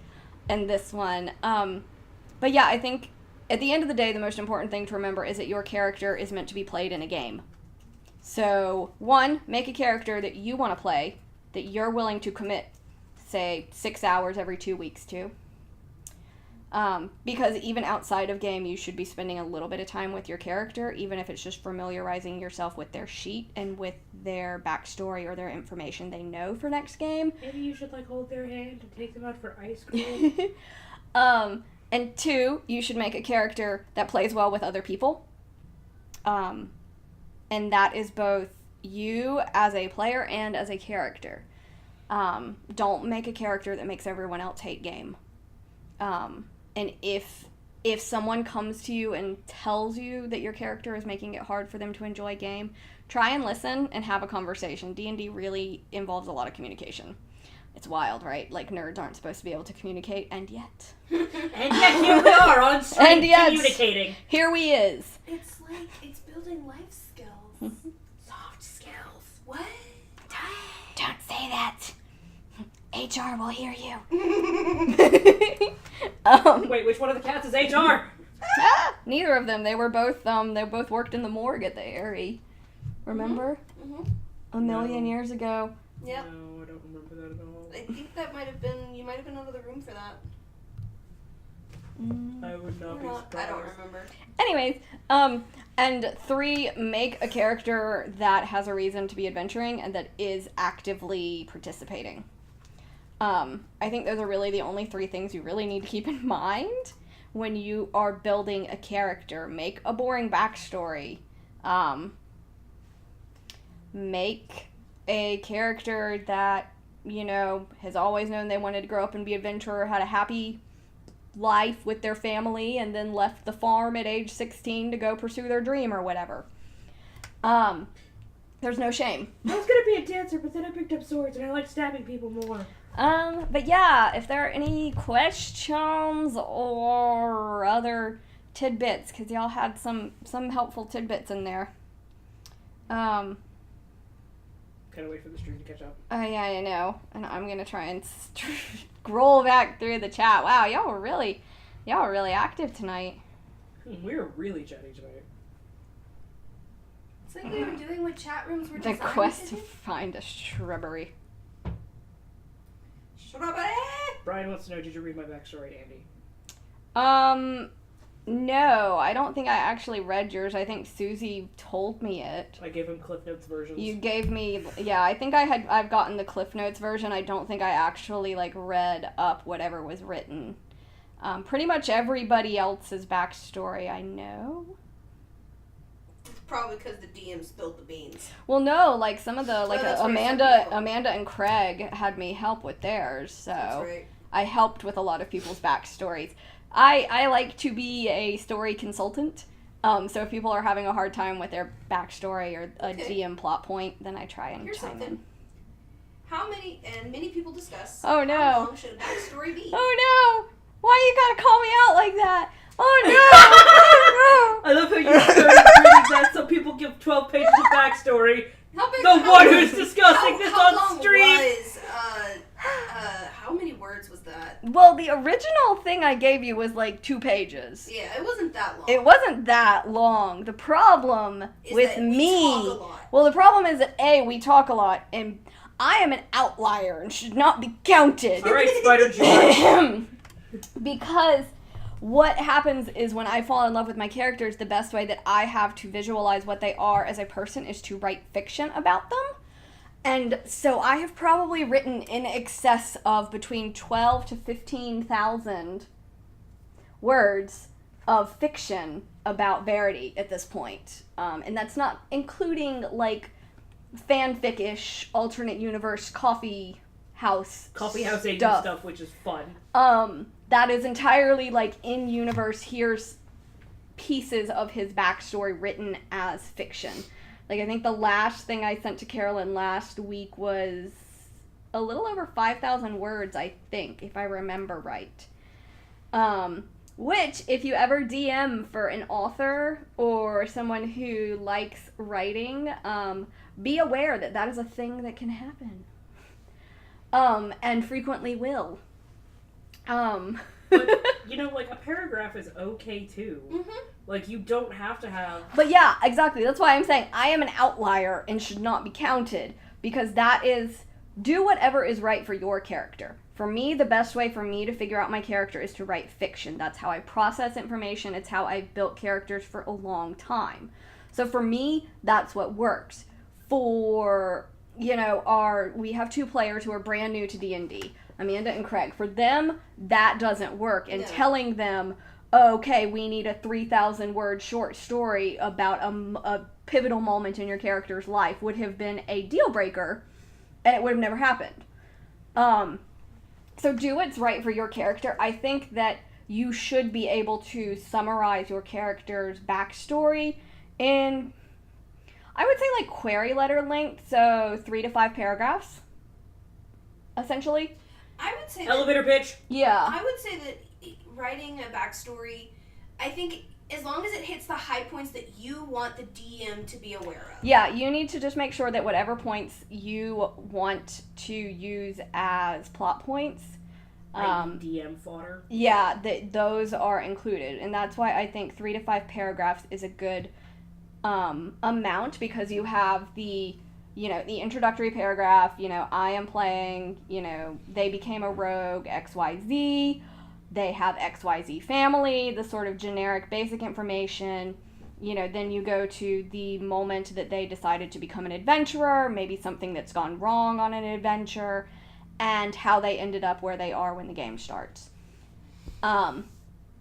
in this one. But yeah, I think at the end of the day, the most important thing to remember is that your character is meant to be played in a game. So, 1, make a character that you want to play, that you're willing to commit, say, 6 hours every 2 weeks to. Because even outside of game, you should be spending a little bit of time with your character, even if it's just familiarizing yourself with their sheet and with their backstory or their information they know for next game. Maybe you should hold their hand and take them out for ice cream. And 2, you should make a character that plays well with other people. And that is both you as a player and as a character. Don't make a character that makes everyone else hate game. And if someone comes to you and tells you that your character is making it hard for them to enjoy game, try and listen and have a conversation. D&D really involves a lot of communication. It's wild, right? Nerds aren't supposed to be able to communicate, and yet. And yet here we are on stream communicating. Here we is. It's building life skills. Soft skills. What? Don't say that. HR will hear you. Wait, which one of the cats is HR? Neither of them. They both worked in the morgue at the Airy. Remember? Mm-hmm. A million years ago. Yep. No, I don't remember that at all. I think that you might have been out of the room for that. I would not be surprised. I don't remember. Anyways, and 3, make a character that has a reason to be adventuring and that is actively participating. I think those are really the only 3 things you really need to keep in mind when you are building a character. Make a boring backstory. Make a character that, has always known they wanted to grow up and be an adventurer, had a happy life with their family, and then left the farm at age 16 to go pursue their dream or whatever. There's no shame. I was gonna be a dancer, but then I picked up swords and I like stabbing people more. But yeah, if there are any questions or other tidbits, because y'all had some helpful tidbits in there. Kind of wait for the stream to catch up. Oh yeah, I know. And I'm gonna try and scroll back through the chat. Wow, y'all were really active tonight. We were really chatty tonight. It's like we were doing what chat rooms were The designed quest to to do. find a shrubbery. Shrubbery! Brian wants to know, did you read my backstory, Andy? No, I don't think I actually read yours. I think Susie told me it. I gave him Cliff Notes versions. You gave me, yeah, I think I've gotten the Cliff Notes version. I don't think I actually, read up whatever was written. Pretty much everybody else's backstory I know. It's probably because the DM spilled the beans. Well, no, some of the, that's right, Amanda and Craig had me help with theirs, so That's right. I helped with a lot of people's backstories. I like to be a story consultant, so if people are having a hard time with their backstory or a DM plot point, then I try and Here's chime something. in. Many people discuss, Oh, no. how long should a backstory be? Oh no! Why you gotta call me out like that? Oh no! I love how you started reading that so people give 12 pages of backstory. One who's discussing this how on long stream! How many words was that? Well, the original thing I gave you was 2 pages. Yeah, it wasn't that long. It wasn't that long. The problem with that we me... talk a lot. Well, the problem is that, A, we talk a lot, and I am an outlier and should not be counted. Alright, Spider George. Because what happens is when I fall in love with my characters, the best way that I have to visualize what they are as a person is to write fiction about them. And so I have probably written in excess of between 12 to 15,000 words of fiction about Verity at this point. And that's not including, fanfic-ish, alternate universe, coffee house agent stuff. stuff, which is fun. That is entirely, in-universe, here's pieces of his backstory written as fiction. I think the last thing I sent to Carolyn last week was a little over 5,000 words, I think, if I remember right. Which, if you ever DM for an author or someone who likes writing, be aware that that is a thing that can happen. And frequently will. But, a paragraph is okay, too. Mm-hmm. You don't have to have... But yeah, exactly. That's why I'm saying I am an outlier and should not be counted. Because that is do whatever is right for your character. For me, the best way for me to figure out my character is to write fiction. That's how I process information. It's how I've built characters for a long time. So for me, that's what works. For, we have 2 players who are brand new to D&D, Amanda and Craig. For them, that doesn't work. And telling them, okay, we need a 3,000-word short story about a pivotal moment in your character's life would have been a deal breaker, and it would have never happened. So do what's right for your character. I think that you should be able to summarize your character's backstory in, I would say, like, query letter length, so 3 to 5 paragraphs, essentially. I would say elevator pitch. Yeah. I would say that writing a backstory, I think as long as it hits the high points that you want the DM to be aware of. Yeah, you need to just make sure that whatever points you want to use as plot points, DM fodder. Yeah, those are included. And that's why I think 3 to 5 paragraphs is a good amount, because you have the introductory paragraph, I am playing, they became a rogue, XYZ, they have XYZ family, the sort of generic basic information, then you go to the moment that they decided to become an adventurer, maybe something that's gone wrong on an adventure, and how they ended up where they are when the game starts.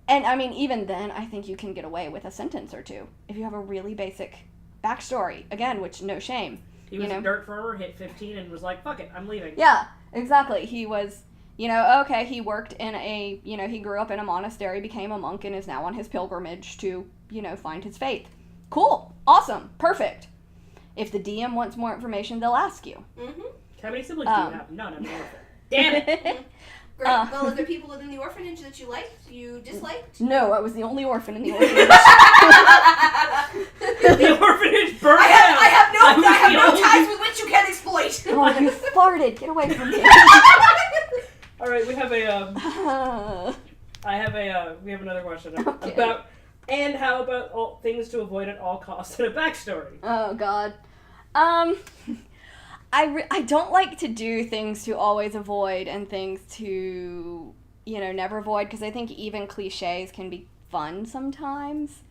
And I mean, even then, I think you can get away with a sentence or 2 if you have a really basic backstory. Again, which, no shame. He was a dirt farmer, hit 15, and was like, fuck it, I'm leaving. Yeah, exactly. He was, okay, he worked in he grew up in a monastery, became a monk, and is now on his pilgrimage to, find his faith. Cool. Awesome. Perfect. If the DM wants more information, they'll ask you. Mm-hmm. How many siblings do you have? None. I'm an orphan. Damn it. Great. Well, are there people within the orphanage that you liked, you disliked? No, I was the only orphan in the orphanage. The orphanage burned I down. have no ties with which you can exploit. Oh, you farted. Get away from me. All right, we have we have another question Okay. about, and how about all things to avoid at all costs in a backstory? Oh, God. I don't like to do things to always avoid and things to, never avoid, because I think even cliches can be fun sometimes.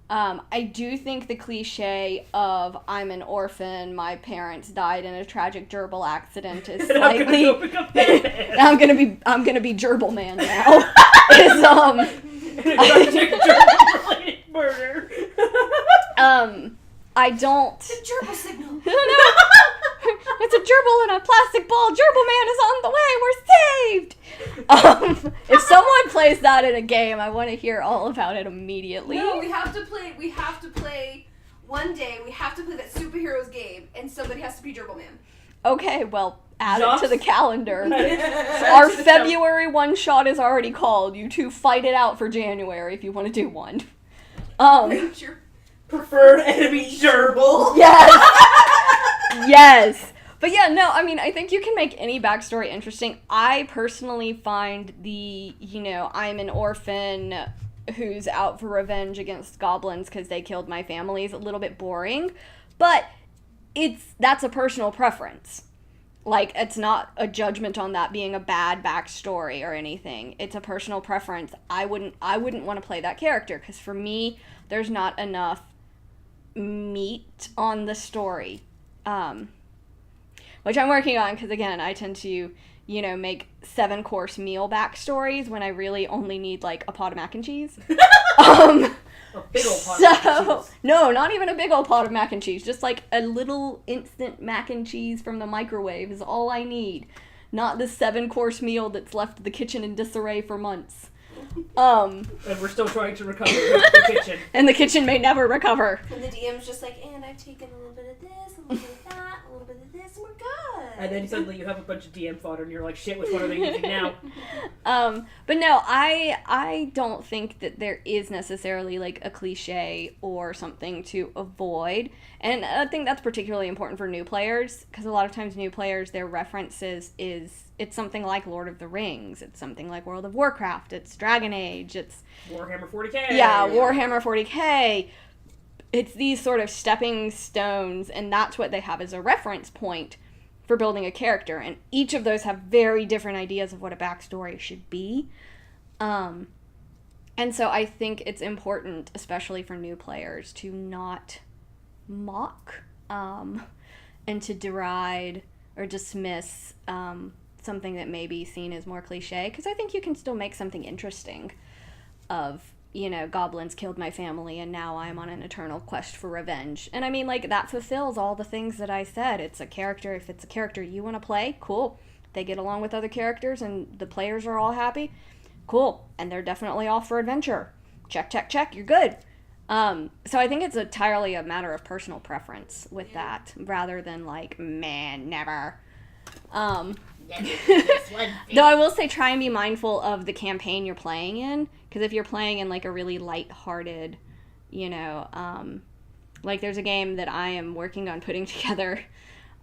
I do think the cliche of I'm an orphan, my parents died in a tragic gerbil accident is slightly. I'm gonna be gerbil man now. Tragic gerbil-related murder. I don't. It's a gerbil signal. No. It's a gerbil in a plastic ball. Gerbil man is on the way. We're saved. If someone plays that in a game, I want to hear all about it immediately. No, we have to play one day. We have to play that superheroes game, and somebody has to be Gerbil Man. Okay, well, add it to the calendar. Our Our February one shot is already called. You two fight it out for January if you want to do one. Your preferred enemy gerbil. Yes. But yeah, no, I mean, I think you can make any backstory interesting. I personally find the, I'm an orphan who's out for revenge against goblins because they killed my family is a little bit boring. But that's a personal preference. Like, it's not a judgment on that being a bad backstory or anything. It's a personal preference. I wouldn't want to play that character because for me, there's not enough meat on the story. Which I'm working on because, again, I tend to, make 7-course meal backstories when I really only need, like, a pot of mac and cheese. A big old pot of mac and cheese. No, not even a big old pot of mac and cheese. Just, like, a little instant mac and cheese from the microwave is all I need. Not the 7-course meal that's left the kitchen in disarray for months. And we're still trying to recover the kitchen. And the kitchen may never recover. And the DM's just like, and I've taken a little bit of this, a little bit of that, a little bit of this, and we're good. And then suddenly you have a bunch of DM fodder and you're like, shit, which one are they using now? But no, I don't think that there is necessarily like a cliche or something to avoid. And I think that's particularly important for new players, because a lot of times new players, their references it's something like Lord of the Rings, it's something like World of Warcraft, it's Dragon Age, it's Warhammer 40k. Yeah, Warhammer 40k. It's these sort of stepping stones, and that's what they have as a reference point for building a character, and each of those have very different ideas of what a backstory should be. And so I think it's important, especially for new players, to not mock and to deride or dismiss something that may be seen as more cliche, because I think you can still make something interesting of, goblins killed my family and now I'm on an eternal quest for revenge. And I mean, like, that fulfills all the things that I said. It's a character. If it's a character you want to play, cool. They get along with other characters and the players are all happy, cool. And they're definitely off for adventure. Check, check, check, you're good. So I think it's entirely a matter of personal preference with that, rather than like, man, never. Though I will say, try and be mindful of the campaign you're playing in, because if you're playing in like a really lighthearted, like there's a game that I am working on putting together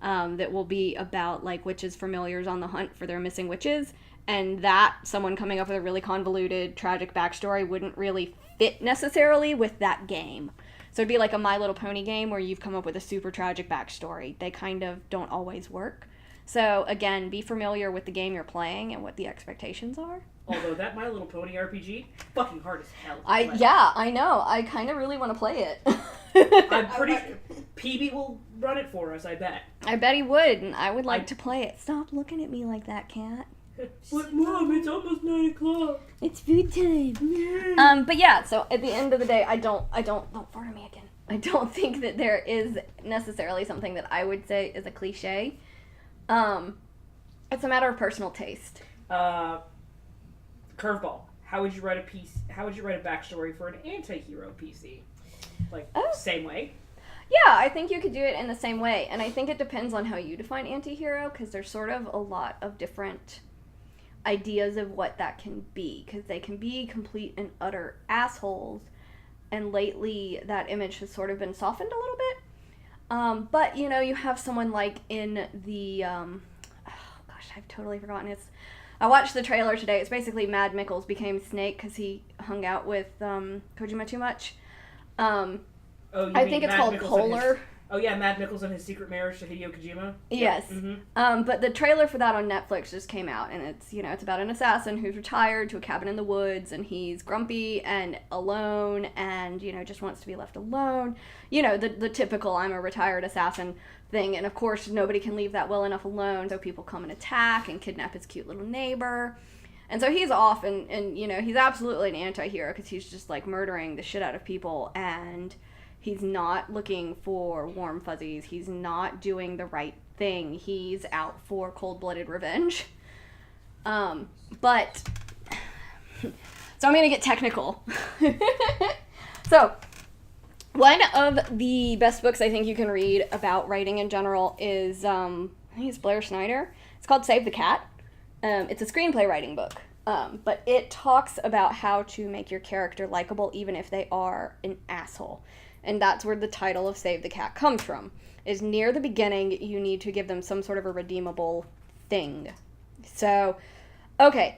that will be about like witches familiars on the hunt for their missing witches, and that someone coming up with a really convoluted, tragic backstory wouldn't really fit necessarily with that game. So it'd be like a My Little Pony game where you've come up with a super tragic backstory. They kind of don't always work. So again, be familiar with the game you're playing and what the expectations are. Although that My Little Pony RPG, fucking hard as hell. Yeah, I know. I kind of really want to play it. I'm pretty PB will run it for us, I bet. I bet he would, and I would like to play it. Stop looking at me like that, cat. But Mom, it's almost 9 o'clock. It's food time. But yeah, so at the end of the day, don't fart at me again. I don't think that there is necessarily something that I would say is a cliche. It's a matter of personal taste. Curveball. How would you write a backstory for an anti-hero PC? Like, same way? Yeah, I think you could do it in the same way. And I think it depends on how you define anti-hero, because there's sort of a lot of different ideas of what that can be, because they can be complete and utter assholes, and lately that image has sort of been softened a little bit. But, you have someone like in the, I've totally forgotten. I watched the trailer today. It's basically Mad Mickles became Snake because he hung out with Kojima too much. I think it's called Polar. Mad Mickles and his secret marriage to Hideo Kojima. Yes. Yeah. Mm-hmm. But the trailer for that on Netflix just came out, and it's about an assassin who's retired to a cabin in the woods, and he's grumpy and alone, and just wants to be left alone. The typical I'm a retired assassin thing, and of course nobody can leave that well enough alone, so people come and attack and kidnap his cute little neighbor. And so he's off, and he's absolutely an anti-hero because he's just like murdering the shit out of people, and he's not looking for warm fuzzies. He's not doing the right thing. He's out for cold-blooded revenge. But so I'm going to get technical. So one of the best books I think you can read about writing in general is, I think it's Blair Snyder. It's called Save the Cat. It's a screenplay writing book. But it talks about how to make your character likable even if they are an asshole. And that's where the title of Save the Cat comes from. Is near the beginning, you need to give them some sort of a redeemable thing. So, okay,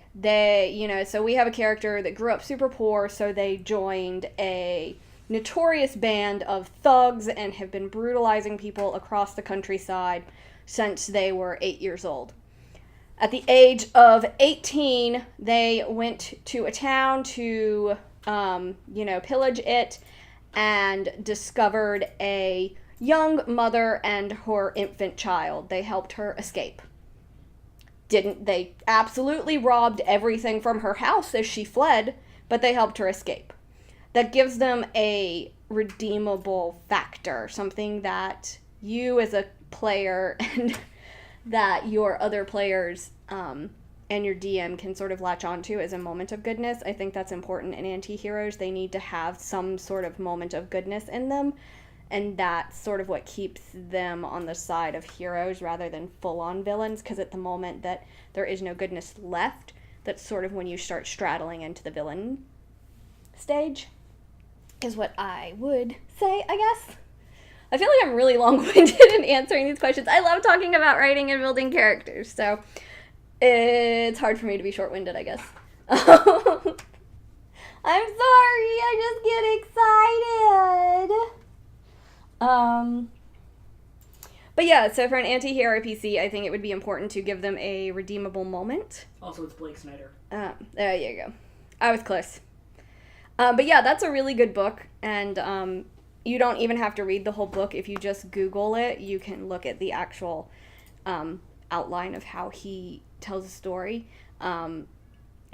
so we have a character that grew up super poor, so they joined a notorious band of thugs and have been brutalizing people across the countryside since they were 8 years old. At the age of 18, they went to a town to, pillage it, and discovered a young mother and her infant child. They helped her escape. They absolutely robbed everything from her house as she fled, but they helped her escape. That gives them a redeemable factor, something that you as a player and that your other players and your DM can sort of latch onto as a moment of goodness. I think that's important in anti-heroes. They need to have some sort of moment of goodness in them, and that's sort of what keeps them on the side of heroes rather than full-on villains, because at the moment that there is no goodness left, that's sort of when you start straddling into the villain stage, is what I would say, I guess. I feel like I'm really long-winded in answering these questions. I love talking about writing and building characters, so it's hard for me to be short-winded, I guess. I'm sorry, I just get excited. But yeah, so for an anti-hero PC, I think it would be important to give them a redeemable moment. Also, it's Blake Snyder. There you go. I was close. But yeah, that's a really good book, and you don't even have to read the whole book. If you just Google it, you can look at the actual outline of how he tells a story. And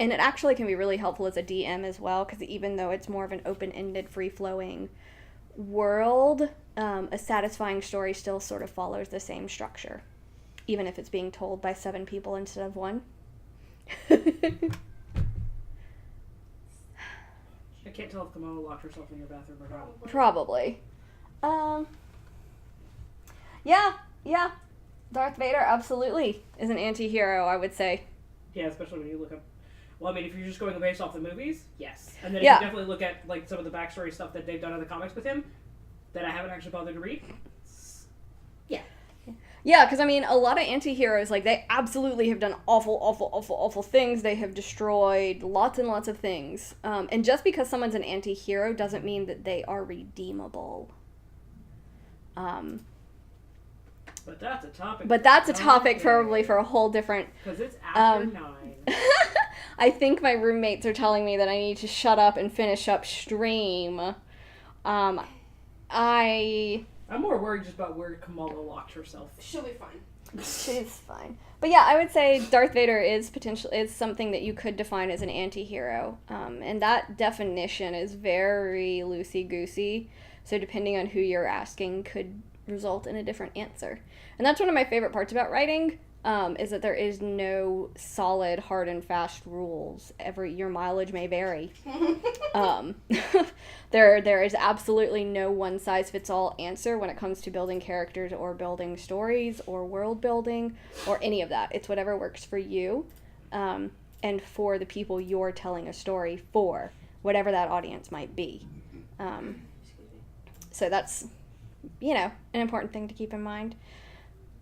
it actually can be really helpful as a DM as well, because even though it's more of an open-ended, free-flowing world, a satisfying story still sort of follows the same structure, even if it's being told by 7 people instead of 1. I can't tell if Kamala locked herself in your bathroom or not. Probably. Yeah. Darth Vader absolutely is an anti-hero, I would say. Yeah, especially when you look up... Well, I mean, if you're just going based off the movies, yes. And then if Yeah. you definitely look at like some of the backstory stuff that they've done in the comics with him, that I haven't actually bothered to read. Yeah. Yeah, because, I mean, a lot of anti-heroes, like, they absolutely have done awful things. They have destroyed lots and lots of things. And just because someone's an anti-hero doesn't mean that they are redeemable. But that's a topic. But that's a topic probably for a whole different... Because it's after 9. I think my roommates are telling me that I need to shut up and finish up stream. I'm more worried just about where Kamala locked herself. She'll be fine. She's fine. But yeah, I would say Darth Vader is something that you could define as an anti-hero. And that definition is very loosey-goosey. So depending on who you're asking could result in a different answer. And that's one of my favorite parts about writing, is that there is no solid, hard and fast rules. Your mileage may vary. There is absolutely no one-size-fits-all answer when it comes to building characters or building stories or world building or any of that. It's whatever works for you, and for the people you're telling a story for, whatever that audience might be. So that's, an important thing to keep in mind.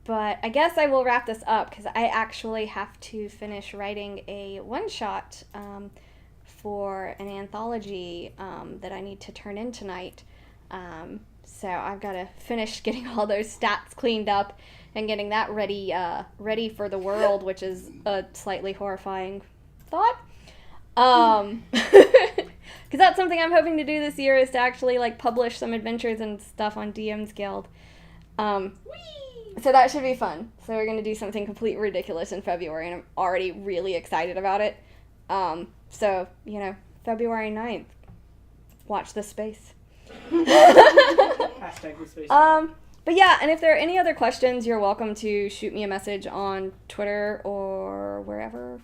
But I guess I will wrap this up because I actually have to finish writing a one-shot for an anthology that I need to turn in tonight. So I've got to finish getting all those stats cleaned up and getting that ready for the world, which is a slightly horrifying thought. Because that's something I'm hoping to do this year, is to actually publish some adventures and stuff on DM's Guild. So that should be fun. So we're going to do something completely ridiculous in February, and I'm already really excited about it. So, February 9th, watch this space. Hashtag the space. But yeah, and if there are any other questions, you're welcome to shoot me a message on Twitter or wherever.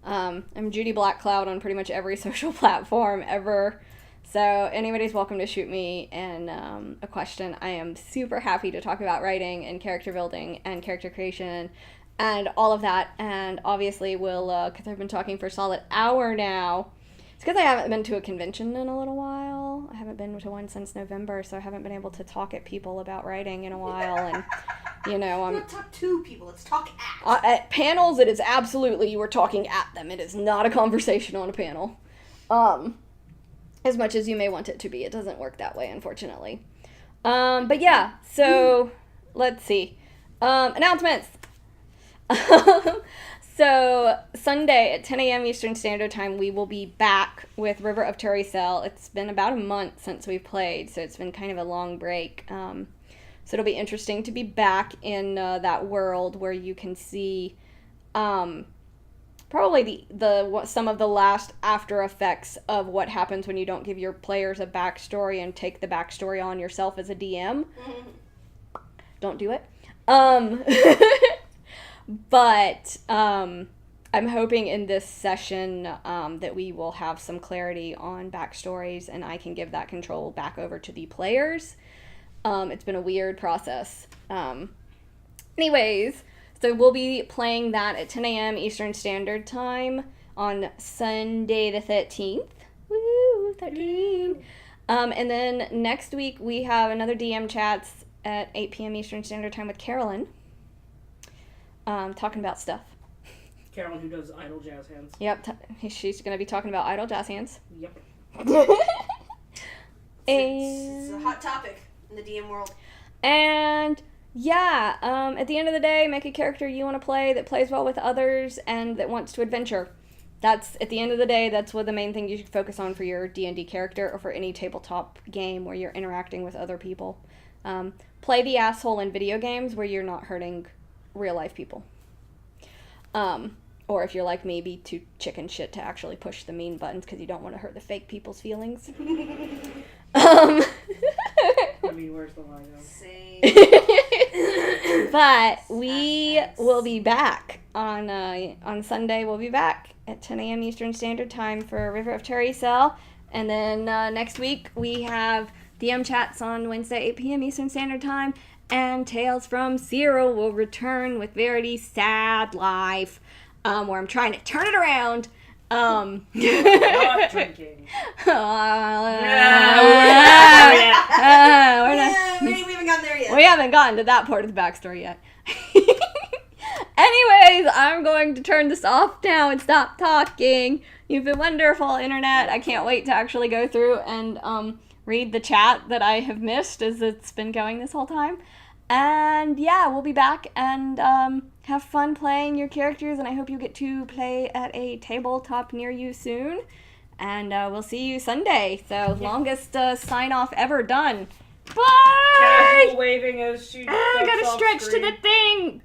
I'm Judy Blackcloud on pretty much every social platform ever. So anybody's welcome to shoot me a question. I am super happy to talk about writing and character building and character creation and all of that. And obviously we'll, because I've been talking for a solid hour now. It's because I haven't been to a convention in a little while. I haven't been to one since November, so I haven't been able to talk at people about writing in a while. And, I'm... Not talk to people, it's talk at. At panels, it is absolutely you are talking at them. It is not a conversation on a panel. As much as you may want it to be. It doesn't work that way, unfortunately. But yeah, so let's see. Announcements. So Sunday at 10 a.m. Eastern Standard Time, we will be back with River of Turicel. It's been about a month since we've played, so it's been kind of a long break. So it'll be interesting to be back in that world where you can see probably some of the last after effects of what happens when you don't give your players a backstory and take the backstory on yourself as a DM. Don't do it. But I'm hoping in this session that we will have some clarity on backstories and I can give that control back over to the players. It's been a weird process. Anyways, so we'll be playing that at 10 a.m. Eastern Standard Time on Sunday the 13th. Woo, 13. And then next week we have another DM chats at 8 p.m. Eastern Standard Time with Carolyn. Talking about stuff. Carolyn, who does Idle Jazz Hands. Yep, she's going to be talking about Idle Jazz Hands. Yep. It's a hot topic in the DM world. And Yeah, at the end of the day, make a character you want to play that plays well with others and that wants to adventure. That's, at the end of the day, that's what the main thing you should focus on for your D&D character or for any tabletop game where you're interacting with other people. Play the asshole in video games where you're not hurting real life people. Or if you're like me, be too chicken shit to actually push the mean buttons because you don't want to hurt the fake people's feelings. I mean, where's the line? Same. But we will be back on Sunday. We'll be back at 10 a.m. Eastern Standard Time for River of Terrycell. And then next week we have DM chats on Wednesday, 8 p.m. Eastern Standard Time. And Tales from Cyril will return with Verity's Sad Life, where I'm trying to turn it around. Not drinking. We haven't gotten there yet. We haven't gotten to that part of the backstory yet. Anyways, I'm going to turn this off now and stop talking. You've been wonderful, Internet. I can't wait to actually go through and read the chat that I have missed as it's been going this whole time. And yeah, we'll be back and have fun playing your characters, and I hope you get to play at a tabletop near you soon. And we'll see you Sunday. So, longest sign-off ever done. Bye! Casual waving as she I gotta ducks off stretch screen. to the thing!